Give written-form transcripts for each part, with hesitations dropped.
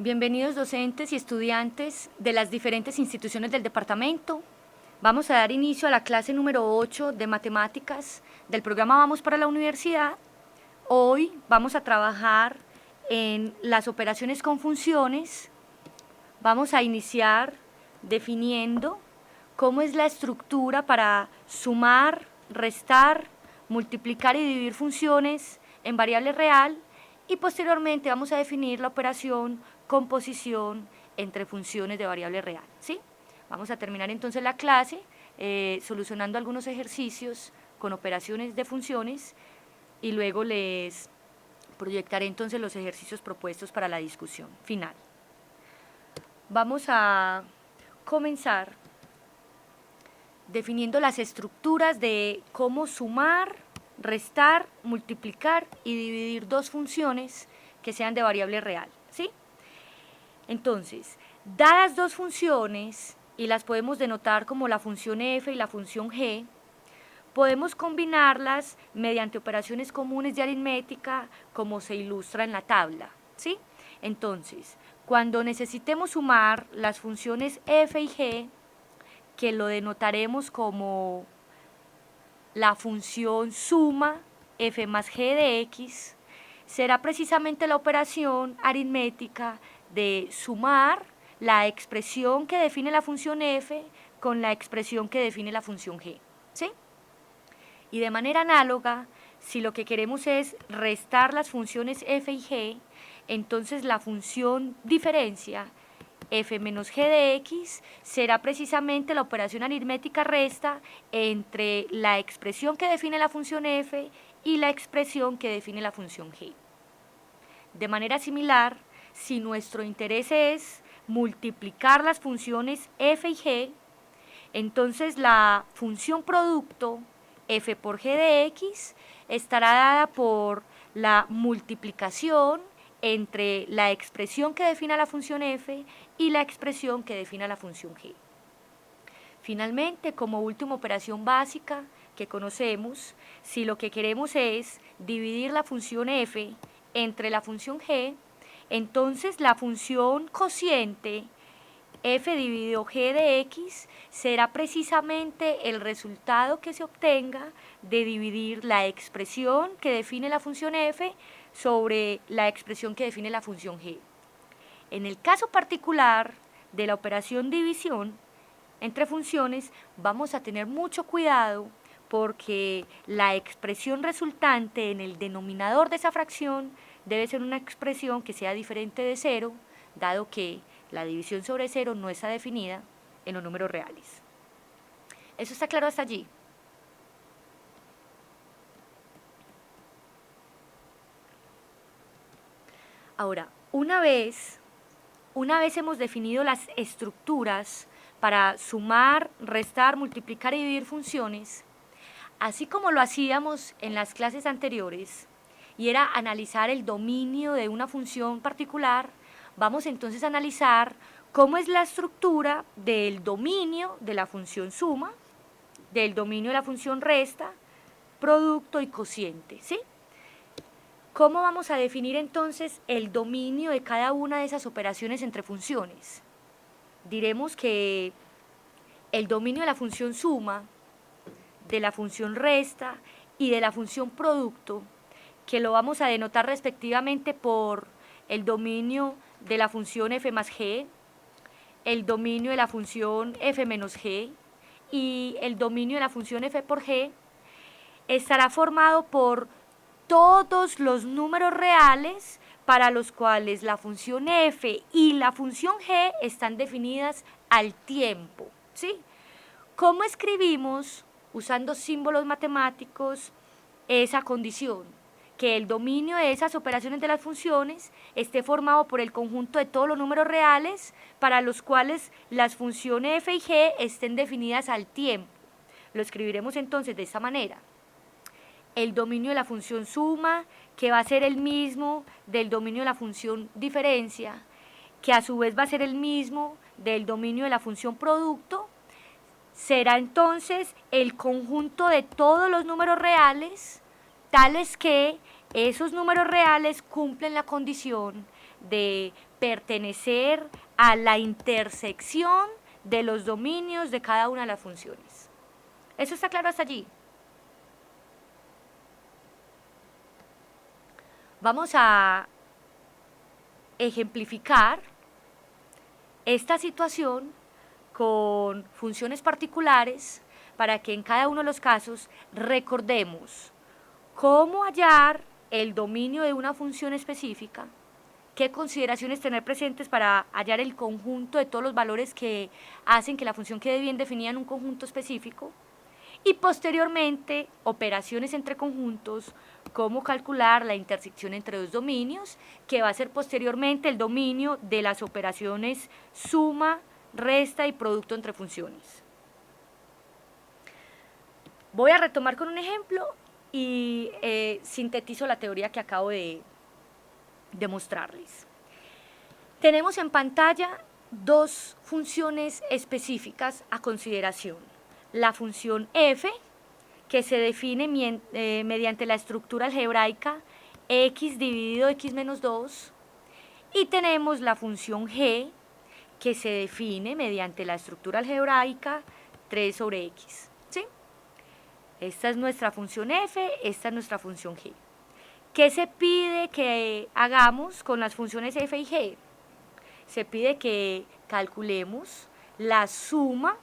Bienvenidos docentes y estudiantes de las diferentes instituciones del departamento. Vamos a dar inicio a la clase número 8 de matemáticas del programa Vamos para la Universidad. Hoy vamos a trabajar en las operaciones con funciones. Vamos a iniciar definiendo cómo es la estructura para sumar, restar, multiplicar y dividir funciones en variable real, y posteriormente vamos a definir la operación composición entre funciones de variable real, ¿sí? Vamos a terminar entonces la clase solucionando algunos ejercicios con operaciones de funciones y luego les proyectaré entonces los ejercicios propuestos para la discusión final. Vamos a comenzar definiendo las estructuras de cómo sumar, restar, multiplicar y dividir dos funciones que sean de variable real, ¿sí? Entonces, dadas dos funciones, y las podemos denotar como la función f y la función g, podemos combinarlas mediante operaciones comunes de aritmética, como se ilustra en la tabla, ¿sí? Entonces, cuando necesitemos sumar las funciones f y g, que lo denotaremos como la función suma f más g de x, será precisamente la operación aritmética de sumar la expresión que define la función f con la expresión que define la función g, ¿sí? Y de manera análoga, si lo que queremos es restar las funciones f y g, entonces la función diferencia f menos g de x será precisamente la operación aritmética resta entre la expresión que define la función f y la expresión que define la función g. De manera similar, si nuestro interés es multiplicar las funciones f y g, entonces la función producto f por g de x estará dada por la multiplicación entre la expresión que defina la función f y la expresión que defina la función g. Finalmente, como última operación básica que conocemos, si lo que queremos es dividir la función f entre la función g, entonces la función cociente f dividido g de x será precisamente el resultado que se obtenga de dividir la expresión que define la función f sobre la expresión que define la función g. En el caso particular de la operación división entre funciones, vamos a tener mucho cuidado porque la expresión resultante en el denominador de esa fracción debe ser una expresión que sea diferente de 0, dado que la división sobre 0 no está definida en los números reales. ¿Eso está claro hasta allí? Ahora, una vez hemos definido las estructuras para sumar, restar, multiplicar y dividir funciones, así como lo hacíamos en las clases anteriores, y era analizar el dominio de una función particular, vamos entonces a analizar cómo es la estructura del dominio de la función suma, del dominio de la función resta, producto y cociente, ¿sí? ¿Cómo vamos a definir entonces el dominio de cada una de esas operaciones entre funciones? Diremos que el dominio de la función suma, de la función resta y de la función producto, que lo vamos a denotar respectivamente por el dominio de la función f más g, el dominio de la función f menos g y el dominio de la función f por g, estará formado por todos los números reales para los cuales la función f y la función g están definidas al tiempo, ¿sí? ¿Cómo escribimos, usando símbolos matemáticos, esa condición? Que el dominio de esas operaciones de las funciones esté formado por el conjunto de todos los números reales para los cuales las funciones f y g estén definidas al tiempo. Lo escribiremos entonces de esta manera. El dominio de la función suma, que va a ser el mismo del dominio de la función diferencia, que a su vez va a ser el mismo del dominio de la función producto, será entonces el conjunto de todos los números reales, tales que esos números reales cumplen la condición de pertenecer a la intersección de los dominios de cada una de las funciones. ¿Eso está claro hasta allí? Vamos a ejemplificar esta situación con funciones particulares para que en cada uno de los casos recordemos cómo hallar el dominio de una función específica, qué consideraciones tener presentes para hallar el conjunto de todos los valores que hacen que la función quede bien definida en un conjunto específico, y posteriormente operaciones entre conjuntos, cómo calcular la intersección entre dos dominios, que va a ser posteriormente el dominio de las operaciones suma, resta y producto entre funciones. Voy a retomar con un ejemplo y sintetizo la teoría que acabo de mostrarles. Tenemos en pantalla dos funciones específicas a consideración. La función f, que se define mediante la estructura algebraica x dividido x menos 2, y tenemos la función g, que se define mediante la estructura algebraica 3 sobre x. ¿Sí? Esta es nuestra función f, esta es nuestra función g. ¿Qué se pide que hagamos con las funciones f y g? Se pide que calculemos la suma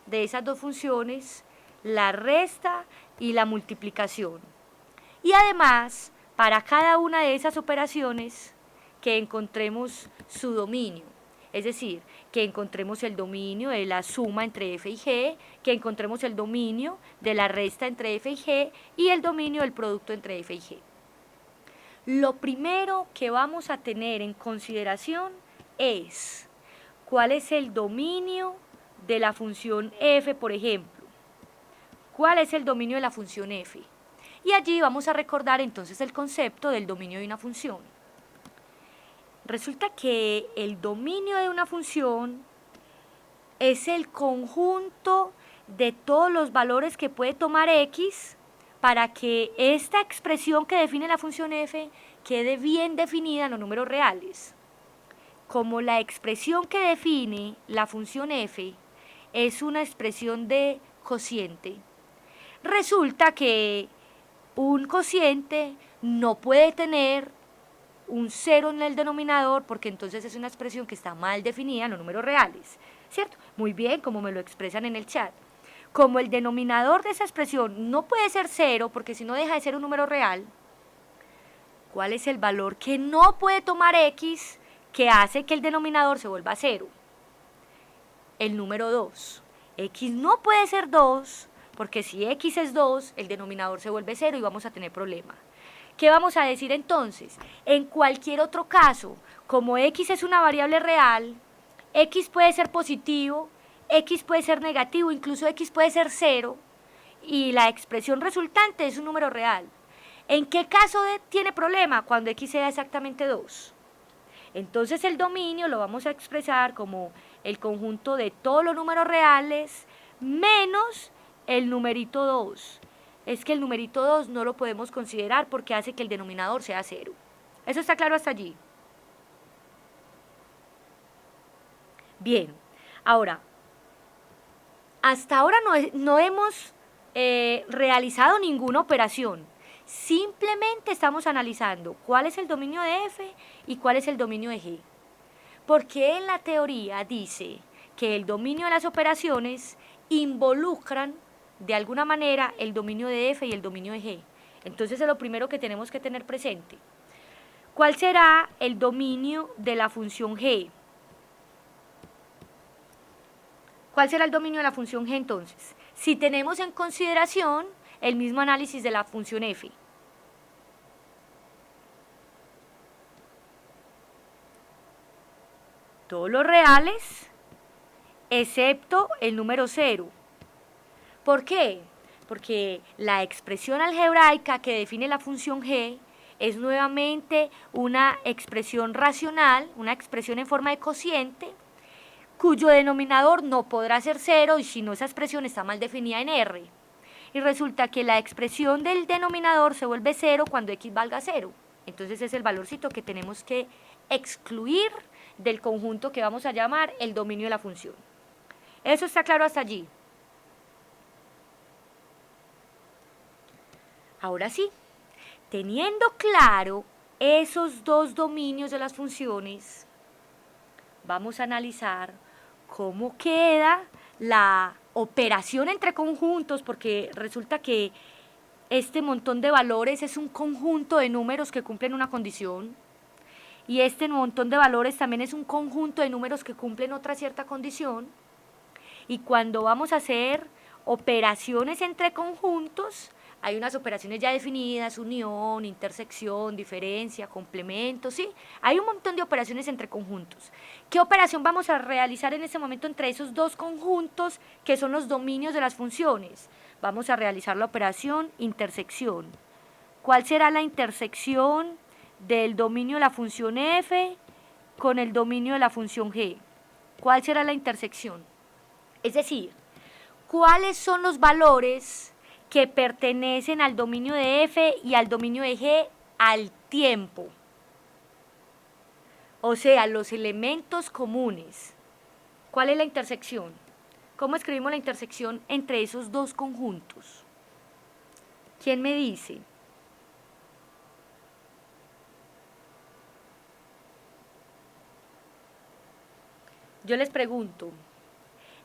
de esas dos funciones, la resta y la multiplicación. Y además, para cada una de esas operaciones, que encontremos su dominio. Es decir, que encontremos el dominio de la suma entre f y g, que encontremos el dominio de la resta entre f y g y el dominio del producto entre f y g. Lo primero que vamos a tener en consideración es cuál es el dominio de la función f, por ejemplo. ¿Cuál es el dominio de la función f? Y allí vamos a recordar entonces el concepto del dominio de una función. Resulta que el dominio de una función es el conjunto de todos los valores que puede tomar x para que esta expresión que define la función f quede bien definida en los números reales. Como la expresión que define la función f es una expresión de cociente, resulta que un cociente no puede tener un 0 en el denominador porque entonces es una expresión que está mal definida en los números reales, ¿cierto? Muy bien, como me lo expresan en el chat. Como el denominador de esa expresión no puede ser 0 porque si no deja de ser un número real, ¿cuál es el valor que no puede tomar x que hace que el denominador se vuelva 0? El número 2. X no puede ser 2 porque si x es 2, el denominador se vuelve 0 y vamos a tener problema. ¿Qué vamos a decir entonces? En cualquier otro caso, como x es una variable real, x puede ser positivo, x puede ser negativo, incluso x puede ser 0, y la expresión resultante es un número real. ¿En qué caso tiene problema? Cuando x sea exactamente 2. Entonces el dominio lo vamos a expresar como el conjunto de todos los números reales menos el numerito 2. Es que el numerito 2 no lo podemos considerar porque hace que el denominador sea 0. ¿Eso está claro hasta allí? Bien, ahora, hasta ahora no hemos realizado ninguna operación. Simplemente estamos analizando cuál es el dominio de f y cuál es el dominio de g. Porque en la teoría dice que el dominio de las operaciones involucran de alguna manera el dominio de f y el dominio de g. Entonces es lo primero que tenemos que tener presente. ¿Cuál será el dominio de la función g? ¿Cuál será el dominio de la función g entonces? Si tenemos en consideración el mismo análisis de la función f. Todos los reales, excepto el número 0. ¿Por qué? Porque la expresión algebraica que define la función g es nuevamente una expresión racional, una expresión en forma de cociente, cuyo denominador no podrá ser 0 y si no esa expresión está mal definida en R. Y resulta que la expresión del denominador se vuelve 0 cuando x valga 0. Entonces es el valorcito que tenemos que excluir del conjunto que vamos a llamar el dominio de la función. ¿Eso está claro hasta allí? Ahora sí, teniendo claro esos dos dominios de las funciones, vamos a analizar cómo queda la operación entre conjuntos, porque resulta que este montón de valores es un conjunto de números que cumplen una condición, y este montón de valores también es un conjunto de números que cumplen otra cierta condición, y cuando vamos a hacer operaciones entre conjuntos, hay unas operaciones ya definidas, unión, intersección, diferencia, complemento, ¿sí? Hay un montón de operaciones entre conjuntos. ¿Qué operación vamos a realizar en este momento entre esos dos conjuntos que son los dominios de las funciones? Vamos a realizar la operación intersección. ¿Cuál será la intersección del dominio de la función f con el dominio de la función g? ¿Cuál será la intersección? Es decir, ¿cuáles son los valores que pertenecen al dominio de f y al dominio de g al tiempo? O sea, los elementos comunes. ¿Cuál es la intersección? ¿Cómo escribimos la intersección entre esos dos conjuntos? ¿Quién me dice? Yo les pregunto,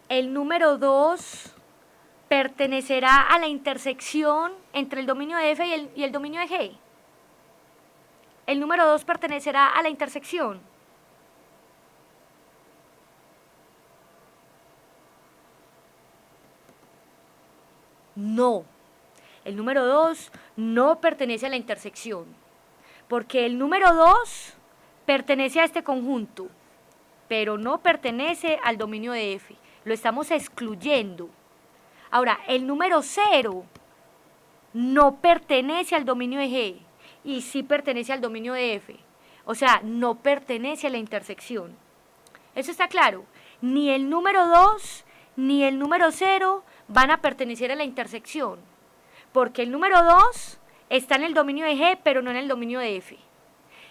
¿el número 2 pertenecerá a la intersección entre el dominio de f y el dominio de g? ¿El número 2 pertenecerá a la intersección? No, el número 2 no pertenece a la intersección, porque el número 2 pertenece a este conjunto, pero no pertenece al dominio de f. Lo estamos excluyendo. Ahora, el número 0 no pertenece al dominio de g y sí pertenece al dominio de f. O sea, no pertenece a la intersección. ¿Eso está claro? Ni el número 2 ni el número 0 van a pertenecer a la intersección, porque el número 2 está en el dominio de g, pero no en el dominio de f.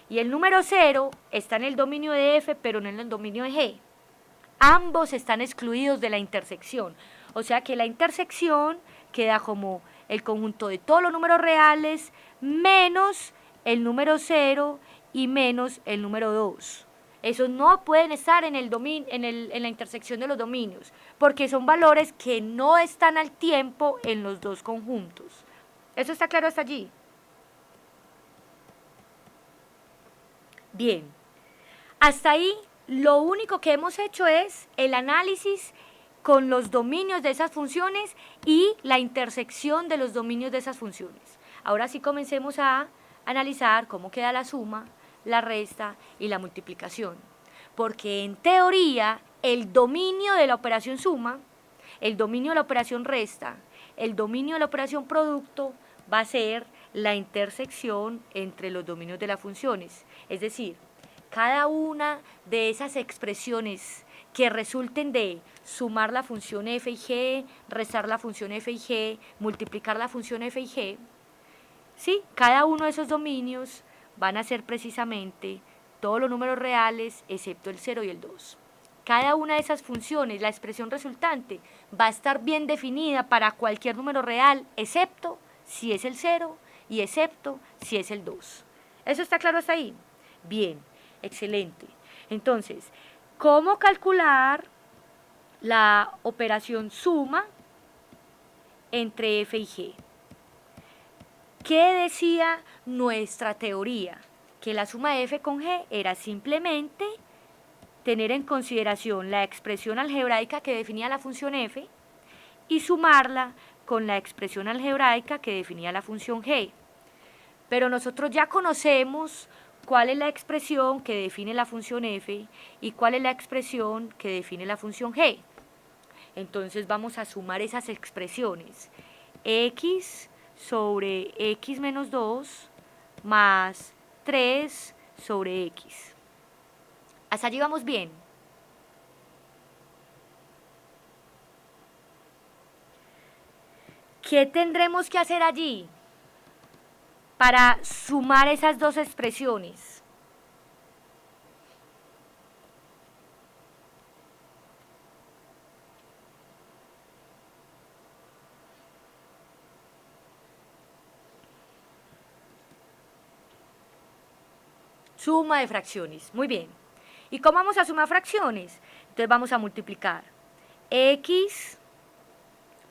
Y el número 0 está en el dominio de f, pero no en el dominio de g. Ambos están excluidos de la intersección. O sea que la intersección queda como el conjunto de todos los números reales menos el número 0 y menos el número 2. Esos no pueden estar en la intersección de los dominios, porque son valores que no están al tiempo en los dos conjuntos. ¿Eso está claro hasta allí? Bien, hasta ahí lo único que hemos hecho es el análisis con los dominios de esas funciones y la intersección de los dominios de esas funciones. Ahora sí comencemos a analizar cómo queda la suma, la resta y la multiplicación. Porque en teoría el dominio de la operación suma, el dominio de la operación resta, el dominio de la operación producto va a ser la intersección entre los dominios de las funciones. Es decir, cada una de esas expresiones que resulten de sumar la función f y g, restar la función f y g, multiplicar la función f y g, ¿sí? Cada uno de esos dominios van a ser precisamente todos los números reales excepto el 0 y el 2. Cada una de esas funciones, la expresión resultante, va a estar bien definida para cualquier número real, excepto si es el 0 y excepto si es el 2. ¿Eso está claro hasta ahí? Bien, excelente. Entonces, ¿cómo calcular la operación suma entre f y g? ¿Qué decía nuestra teoría? Que la suma de f con g era simplemente tener en consideración la expresión algebraica que definía la función f y sumarla con la expresión algebraica que definía la función g. Pero nosotros ya conocemos cuál es la expresión que define la función f y cuál es la expresión que define la función g. Entonces vamos a sumar esas expresiones. X sobre x menos 2 más 3 sobre x. Hasta allí vamos bien. ¿Qué tendremos que hacer allí? para sumar esas dos expresiones? Suma de fracciones, muy bien. ¿Y cómo vamos a sumar fracciones? Entonces vamos a multiplicar x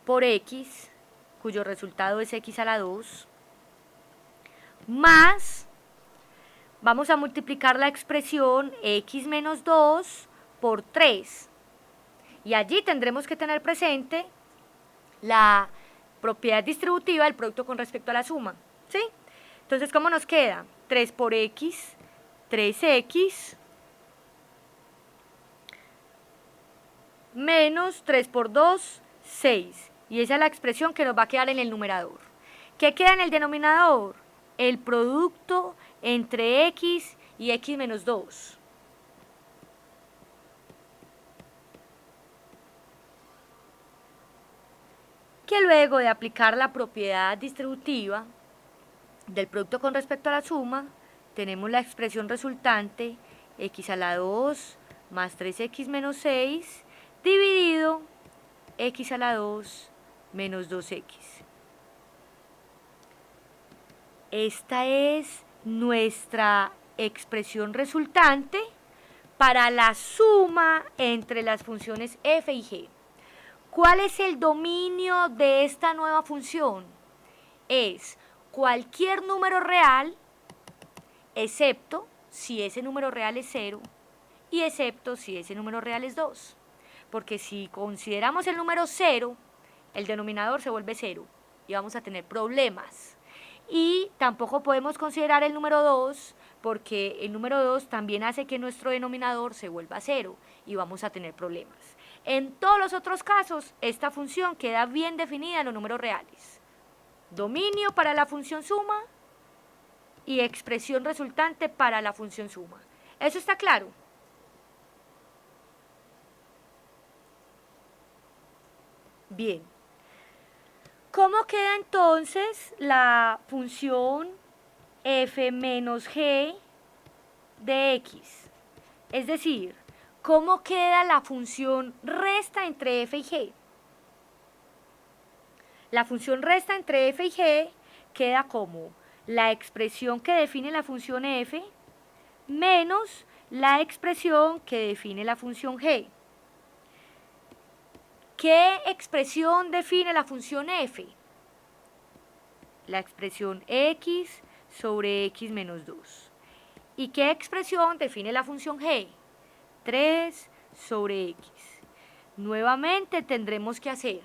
por x, cuyo resultado es x a la 2, más, vamos a multiplicar la expresión x menos 2 por 3. Y allí tendremos que tener presente la propiedad distributiva del producto con respecto a la suma, ¿sí? Entonces, ¿cómo nos queda? 3 por x, 3x, menos 3 por 2, 6. Y esa es la expresión que nos va a quedar en el numerador. ¿Qué queda en el denominador? El producto entre x y x menos 2. Que luego de aplicar la propiedad distributiva del producto con respecto a la suma, tenemos la expresión resultante x a la 2 más 3x menos 6 dividido x a la 2 menos 2x. Esta es nuestra expresión resultante para la suma entre las funciones f y g. ¿Cuál es el dominio de esta nueva función? Es cualquier número real, excepto si ese número real es 0 y excepto si ese número real es 2. Porque si consideramos el número 0, el denominador se vuelve 0 y vamos a tener problemas. Y tampoco podemos considerar el número 2 porque el número 2 también hace que nuestro denominador se vuelva 0 y vamos a tener problemas. En todos los otros casos, esta función queda bien definida en los números reales. Dominio para la función suma y expresión resultante para la función suma. ¿Eso está claro? Bien. ¿Cómo queda entonces la función f menos g de x? Es decir, ¿cómo queda la función resta entre f y g? La función resta entre f y g queda como la expresión que define la función f menos la expresión que define la función g. ¿Qué expresión define la función f? La expresión x sobre x menos 2. ¿Y qué expresión define la función g? 3 sobre x. Nuevamente tendremos que hacer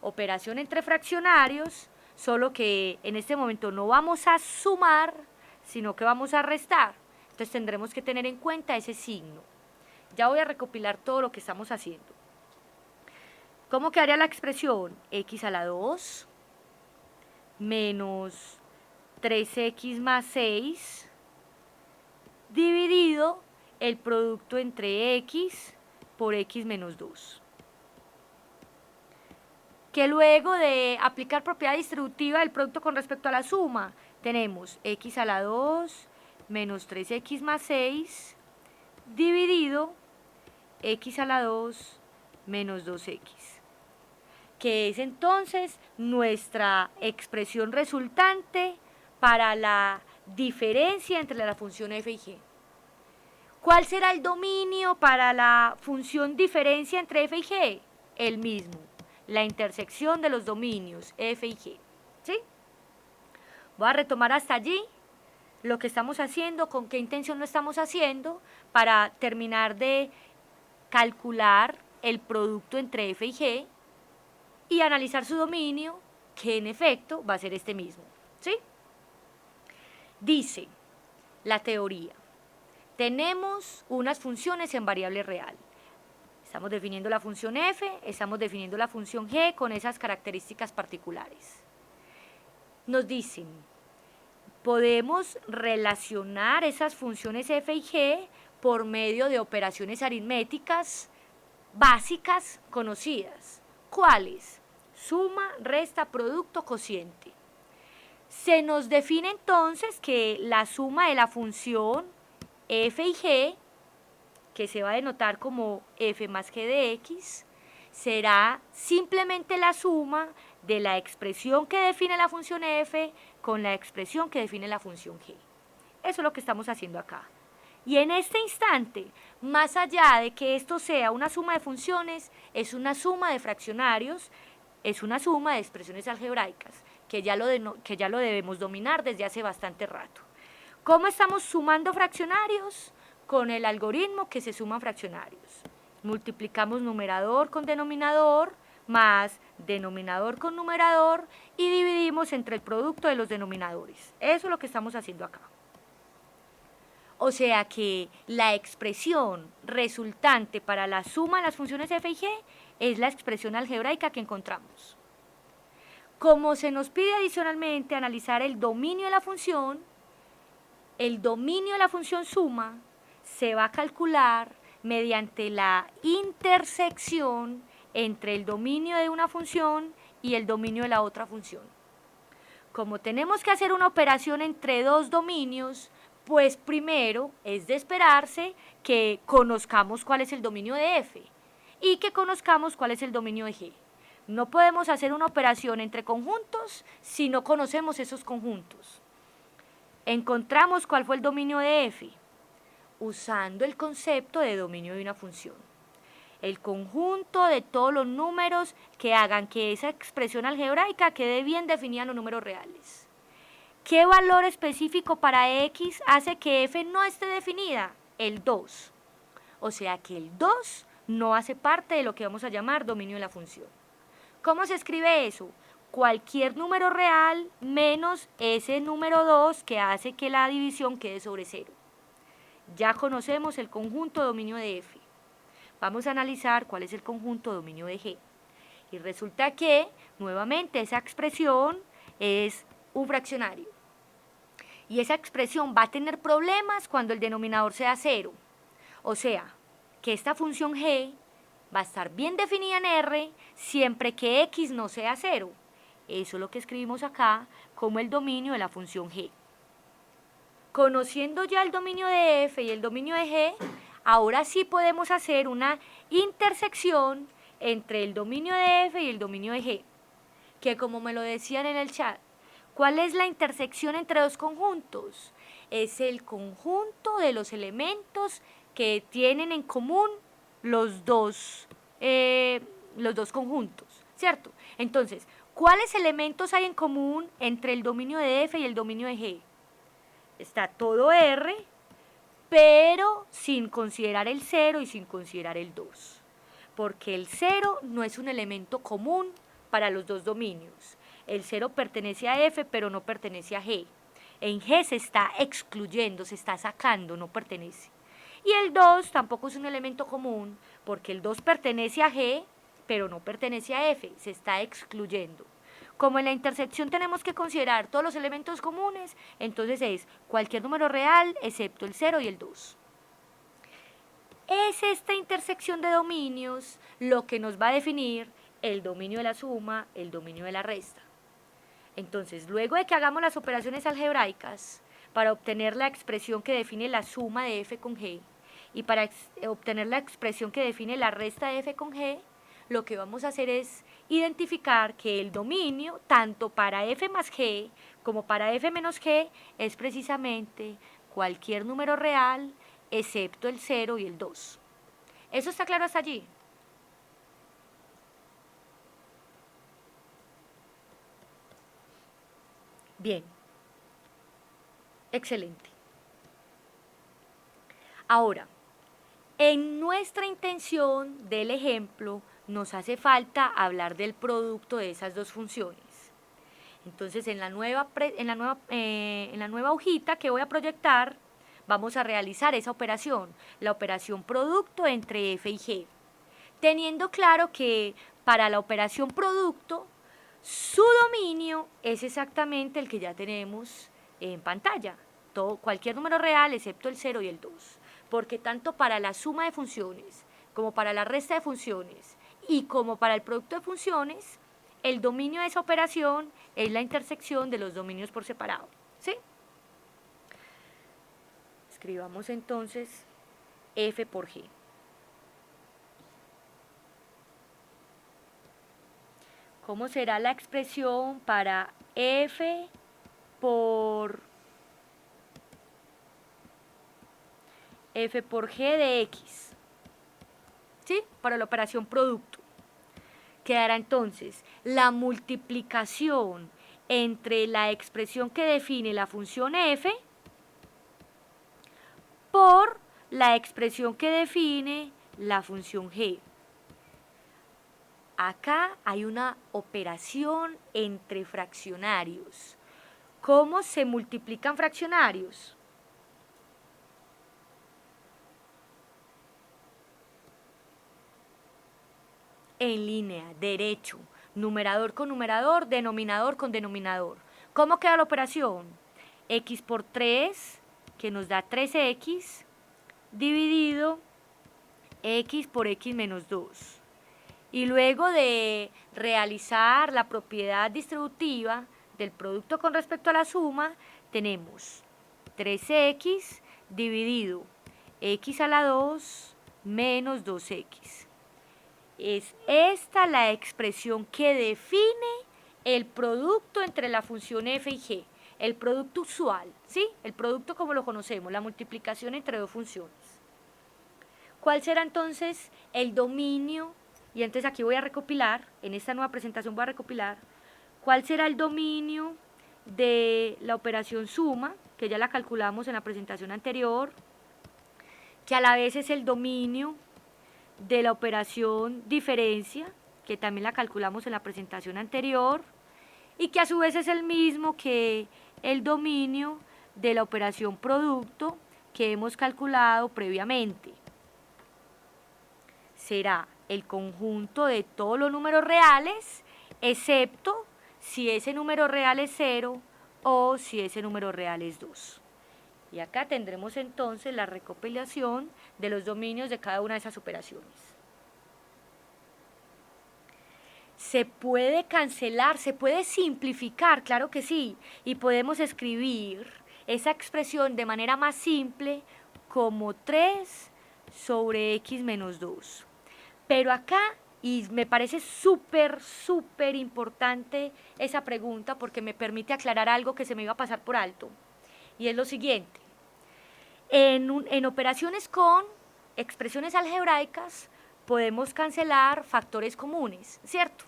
operación entre fraccionarios, solo que en este momento no vamos a sumar, sino que vamos a restar. Entonces tendremos que tener en cuenta ese signo. Ya voy a recopilar todo lo que estamos haciendo. ¿Cómo quedaría la expresión? X a la 2 menos 3x más 6 dividido el producto entre x por x menos 2. Que luego de aplicar propiedad distributiva del producto con respecto a la suma, tenemos x a la 2 menos 3x más 6 dividido x a la 2 menos 2x. Que es entonces nuestra expresión resultante para la diferencia entre la función f y g. ¿Cuál será el dominio para la función diferencia entre f y g? El mismo, la intersección de los dominios f y g. ¿Sí? Voy a retomar hasta allí lo que estamos haciendo, con qué intención lo estamos haciendo, para terminar de calcular el producto entre f y g y analizar su dominio, que en efecto va a ser este mismo, ¿sí? Dice la teoría, tenemos unas funciones en variable real. Estamos definiendo la función f, estamos definiendo la función g con esas características particulares. Nos dicen, podemos relacionar esas funciones f y g por medio de operaciones aritméticas básicas conocidas. ¿Cuáles? Suma, resta, producto, cociente. Se nos define entonces que la suma de la función f y g, que se va a denotar como f más g de x, será simplemente la suma de la expresión que define la función f con la expresión que define la función g. Eso es lo que estamos haciendo acá. Y en este instante, más allá de que esto sea una suma de funciones, es una suma de fraccionarios, es una suma de expresiones algebraicas, que ya lo debemos dominar desde hace bastante rato. ¿Cómo estamos sumando fraccionarios? Con el algoritmo que se suman fraccionarios. Multiplicamos numerador con denominador, más denominador con numerador, y dividimos entre el producto de los denominadores. Eso es lo que estamos haciendo acá. O sea que la expresión resultante para la suma de las funciones f y g es la expresión algebraica que encontramos. Como se nos pide adicionalmente analizar el dominio de la función suma se va a calcular mediante la intersección entre el dominio de una función y el dominio de la otra función. Como tenemos que hacer una operación entre dos dominios, pues primero es de esperarse que conozcamos cuál es el dominio de f y que conozcamos cuál es el dominio de g. No podemos hacer una operación entre conjuntos si no conocemos esos conjuntos. Encontramos cuál fue el dominio de f usando el concepto de dominio de una función. El conjunto de todos los números que hagan que esa expresión algebraica quede bien definida en los números reales. ¿Qué valor específico para x hace que f no esté definida? El 2. O sea que el 2 no hace parte de lo que vamos a llamar dominio de la función. ¿Cómo se escribe eso? Cualquier número real menos ese número 2 que hace que la división quede sobre 0. Ya conocemos el conjunto dominio de f. Vamos a analizar cuál es el conjunto dominio de g. Y resulta que, nuevamente, esa expresión es un fraccionario. Y esa expresión va a tener problemas cuando el denominador sea 0. O sea, que esta función g va a estar bien definida en R siempre que x no sea 0. Eso es lo que escribimos acá como el dominio de la función g. Conociendo ya el dominio de f y el dominio de g, ahora sí podemos hacer una intersección entre el dominio de f y el dominio de g, que como me lo decían en el chat, ¿cuál es la intersección entre dos conjuntos? Es el conjunto de los elementos que tienen en común los dos conjuntos, ¿cierto? Entonces, ¿cuáles elementos hay en común entre el dominio de f y el dominio de g? Está todo R, pero sin considerar el 0 y sin considerar el 2. Porque el 0 no es un elemento común para los dos dominios. El 0 pertenece a f, pero no pertenece a g. En g se está excluyendo, se está sacando, no pertenece. Y el 2 tampoco es un elemento común, porque el 2 pertenece a g, pero no pertenece a f, se está excluyendo. Como en la intersección tenemos que considerar todos los elementos comunes, entonces es cualquier número real excepto el 0 y el 2. Es esta intersección de dominios lo que nos va a definir el dominio de la suma, el dominio de la resta. Entonces, luego de que hagamos las operaciones algebraicas para obtener la expresión que define la suma de f con g y para obtener la expresión que define la resta de f con g, lo que vamos a hacer es identificar que el dominio, tanto para f más g como para f menos g, es precisamente cualquier número real excepto el 0 y el 2. ¿Eso está claro hasta allí? Bien. Excelente. Ahora, en nuestra intención del ejemplo, nos hace falta hablar del producto de esas dos funciones. Entonces, en la nueva hojita que voy a proyectar, vamos a realizar esa operación, la operación producto entre f y g, teniendo claro que para la operación producto, su dominio es exactamente el que ya tenemos en pantalla, cualquier número real excepto el 0 y el 2, porque tanto para la suma de funciones como para la resta de funciones y como para el producto de funciones, el dominio de esa operación es la intersección de los dominios por separado, ¿sí? Escribamos entonces F por G. ¿Cómo será la expresión para F por G de X? ¿Sí? Para la operación producto. Quedará entonces la multiplicación entre la expresión que define la función F por la expresión que define la función G. Acá hay una operación entre fraccionarios. ¿Cómo se multiplican fraccionarios? En línea, derecho, numerador con numerador, denominador con denominador. ¿Cómo queda la operación? X por 3, que nos da 3x, dividido x por x menos 2. Y luego de realizar la propiedad distributiva del producto con respecto a la suma, tenemos 3x dividido x a la 2 menos 2x. Es esta la expresión que define el producto entre la función f y g, el producto usual, ¿sí? El producto como lo conocemos, la multiplicación entre dos funciones. ¿Cuál será entonces el dominio? Y entonces aquí voy a recopilar, en esta nueva presentación voy a recopilar, ¿cuál será el dominio de la operación suma, que ya la calculamos en la presentación anterior, que a la vez es el dominio de la operación diferencia, que también la calculamos en la presentación anterior, y que a su vez es el mismo que el dominio de la operación producto que hemos calculado previamente? Será el conjunto de todos los números reales, excepto si ese número real es 0 o si ese número real es 2. Y acá tendremos entonces la recopilación de los dominios de cada una de esas operaciones. Se puede cancelar, se puede simplificar, claro que sí, y podemos escribir esa expresión de manera más simple como 3 sobre x menos 2. Pero acá, y me parece súper importante esa pregunta porque me permite aclarar algo que se me iba a pasar por alto, y es lo siguiente. En operaciones con expresiones algebraicas podemos cancelar factores comunes, ¿cierto?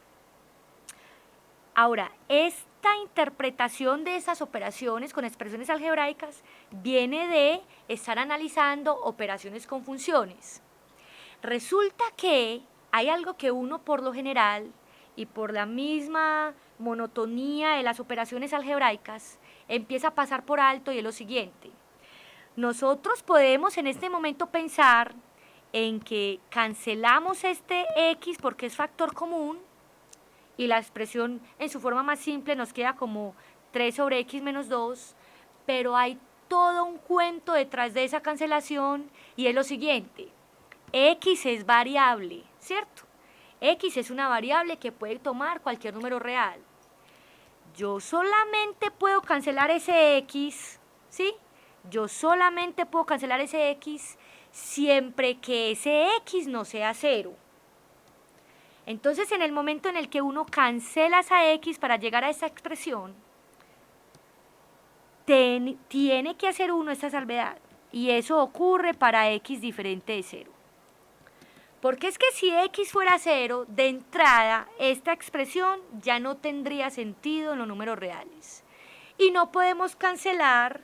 Ahora, esta interpretación de esas operaciones con expresiones algebraicas viene de estar analizando operaciones con funciones. Resulta que hay algo que uno por lo general y por la misma monotonía de las operaciones algebraicas empieza a pasar por alto, y es lo siguiente. Nosotros podemos en este momento pensar en que cancelamos este x porque es factor común y la expresión en su forma más simple nos queda como 3 sobre x menos 2, pero hay todo un cuento detrás de esa cancelación, y es lo siguiente. X es variable, ¿cierto? X es una variable que puede tomar cualquier número real. Yo solamente puedo cancelar ese X, ¿sí? Yo solamente puedo cancelar ese X siempre que ese X no sea 0. Entonces, en el momento en el que uno cancela esa X para llegar a esa expresión, tiene que hacer uno esta salvedad. Y eso ocurre para X diferente de 0. Porque es que si X fuera 0, de entrada, esta expresión ya no tendría sentido en los números reales. Y no podemos cancelar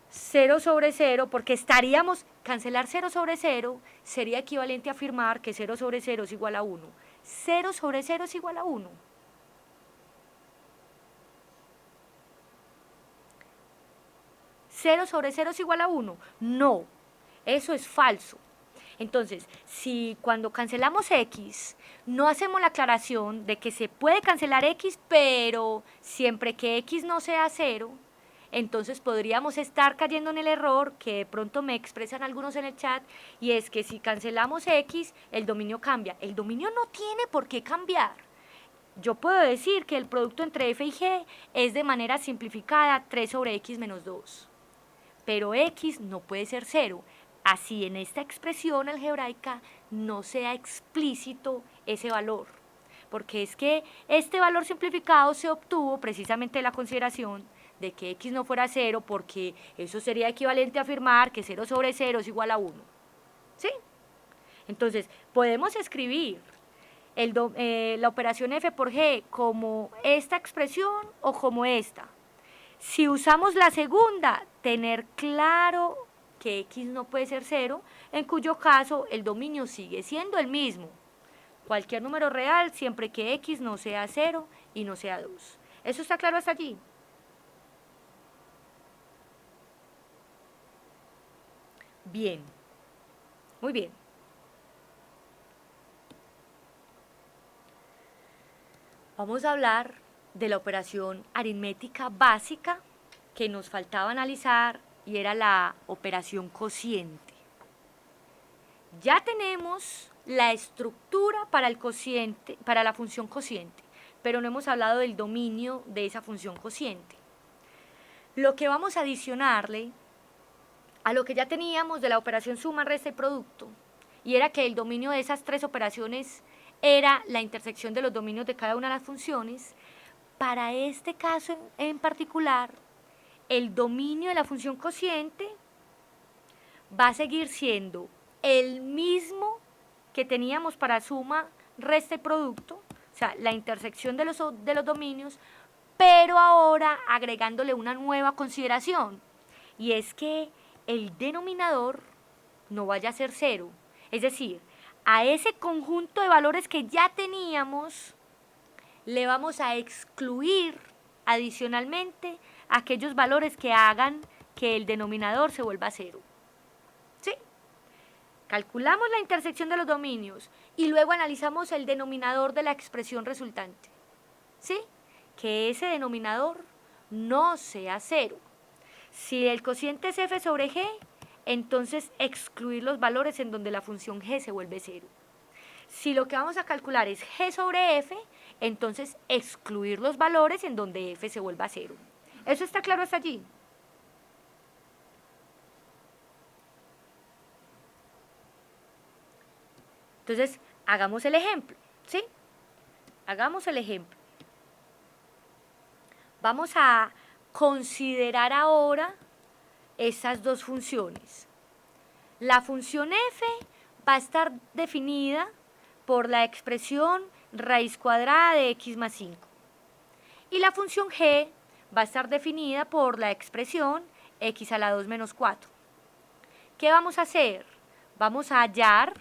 0 sobre 0, porque cancelar 0 sobre 0 sería equivalente a afirmar que 0 sobre 0 es igual a 1. 0 sobre 0 es igual a 1. ¿0 sobre 0 es igual a 1? No, eso es falso. Entonces, si cuando cancelamos X, no hacemos la aclaración de que se puede cancelar X, pero siempre que X no sea 0, entonces podríamos estar cayendo en el error que de pronto me expresan algunos en el chat, y es que si cancelamos X, el dominio cambia. El dominio no tiene por qué cambiar. yo puedo decir que el producto entre f y g es de manera simplificada 3 sobre x menos 2. Pero x no puede ser 0. Así en esta expresión algebraica no sea explícito ese valor. Porque es que este valor simplificado se obtuvo precisamente de la consideración de que x no fuera 0, porque eso sería equivalente a afirmar que 0 sobre 0 es igual a 1. ¿Sí? Entonces, podemos escribir la operación f por g como esta expresión o como esta. Si usamos la segunda, tener claro que x no puede ser 0, en cuyo caso el dominio sigue siendo el mismo. Cualquier número real siempre que x no sea 0 y no sea 2. ¿Eso está claro hasta allí? Bien, muy bien. Vamos a hablar de la operación aritmética básica que nos faltaba analizar y era la operación cociente. Ya tenemos la estructura para el cociente, para la función cociente, pero no hemos hablado del dominio de esa función cociente. Lo que vamos a adicionarle a lo que ya teníamos de la operación suma, resta y producto, y era que el dominio de esas tres operaciones era la intersección de los dominios de cada una de las funciones. Para este caso en particular, el dominio de la función cociente va a seguir siendo el mismo que teníamos para suma, resta y producto, o sea, la intersección de los dominios, pero ahora agregándole una nueva consideración, y es que el denominador no vaya a ser 0. Es decir, a ese conjunto de valores que ya teníamos, le vamos a excluir adicionalmente aquellos valores que hagan que el denominador se vuelva 0. ¿Sí? Calculamos la intersección de los dominios y luego analizamos el denominador de la expresión resultante. ¿Sí? Que ese denominador no sea 0. Si el cociente es f sobre g, entonces excluir los valores en donde la función g se vuelve 0. Si lo que vamos a calcular es g sobre f, entonces excluir los valores en donde f se vuelva 0. ¿Eso está claro hasta allí? Entonces, hagamos el ejemplo, ¿sí? Hagamos el ejemplo. Vamos a considerar ahora esas dos funciones. La función f va a estar definida por la expresión raíz cuadrada de x más 5. Y la función g va a estar definida por la expresión x a la 2 menos 4. ¿Qué vamos a hacer? Vamos a hallar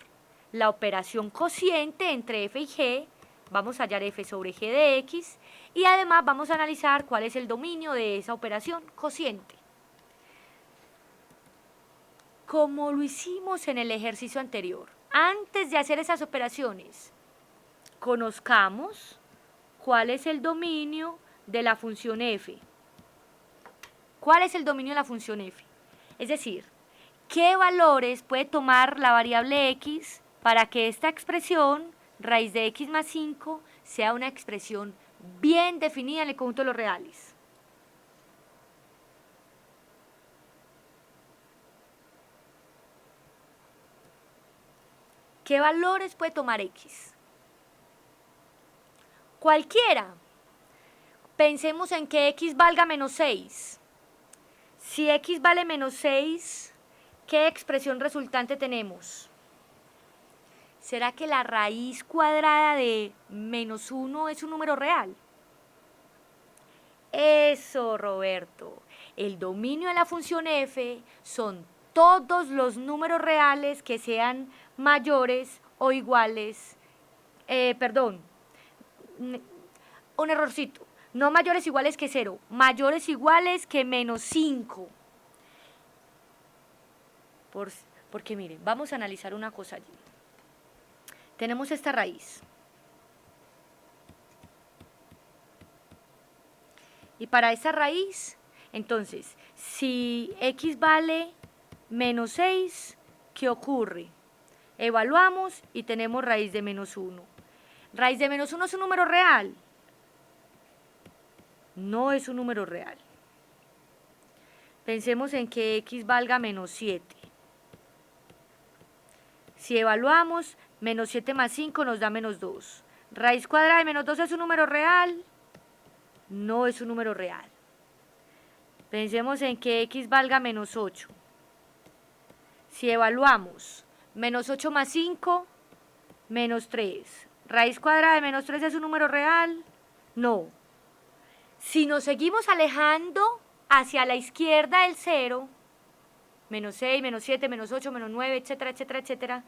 la operación cociente entre f y g, vamos a hallar f sobre g de x y además vamos a analizar cuál es el dominio de esa operación cociente. Como lo hicimos en el ejercicio anterior, antes de hacer esas operaciones, conozcamos cuál es el dominio de la función f. ¿Cuál es el dominio de la función f? Es decir, ¿qué valores puede tomar la variable x para que esta expresión, raíz de x más 5, sea una expresión bien definida en el conjunto de los reales? ¿Qué valores puede tomar x? Cualquiera. Pensemos en que x valga menos 6. Si x vale menos 6, ¿qué expresión resultante tenemos? ¿Será que la raíz cuadrada de menos 1 es un número real? Eso, Roberto. El dominio de la función f son todos los números reales que sean mayores o iguales, un errorcito, no mayores iguales que 0, mayores iguales que menos 5. Porque miren, vamos a analizar una cosa allí. Tenemos esta raíz. Y para esa raíz, entonces, si x vale menos 6, ¿qué ocurre? Evaluamos y tenemos raíz de menos 1. ¿Raíz de menos 1 es un número real? No es un número real. Pensemos en que x valga menos 7. Si evaluamos, menos 7 más 5 nos da menos 2. ¿Raíz cuadrada de menos 2 es un número real? No es un número real. Pensemos en que x valga menos 8. Si evaluamos, menos 8 más 5, menos 3. ¿Raíz cuadrada de menos 3 es un número real? No. Si nos seguimos alejando hacia la izquierda del 0, menos 6, menos 7, menos 8, menos 9, etcétera, etcétera, etcétera,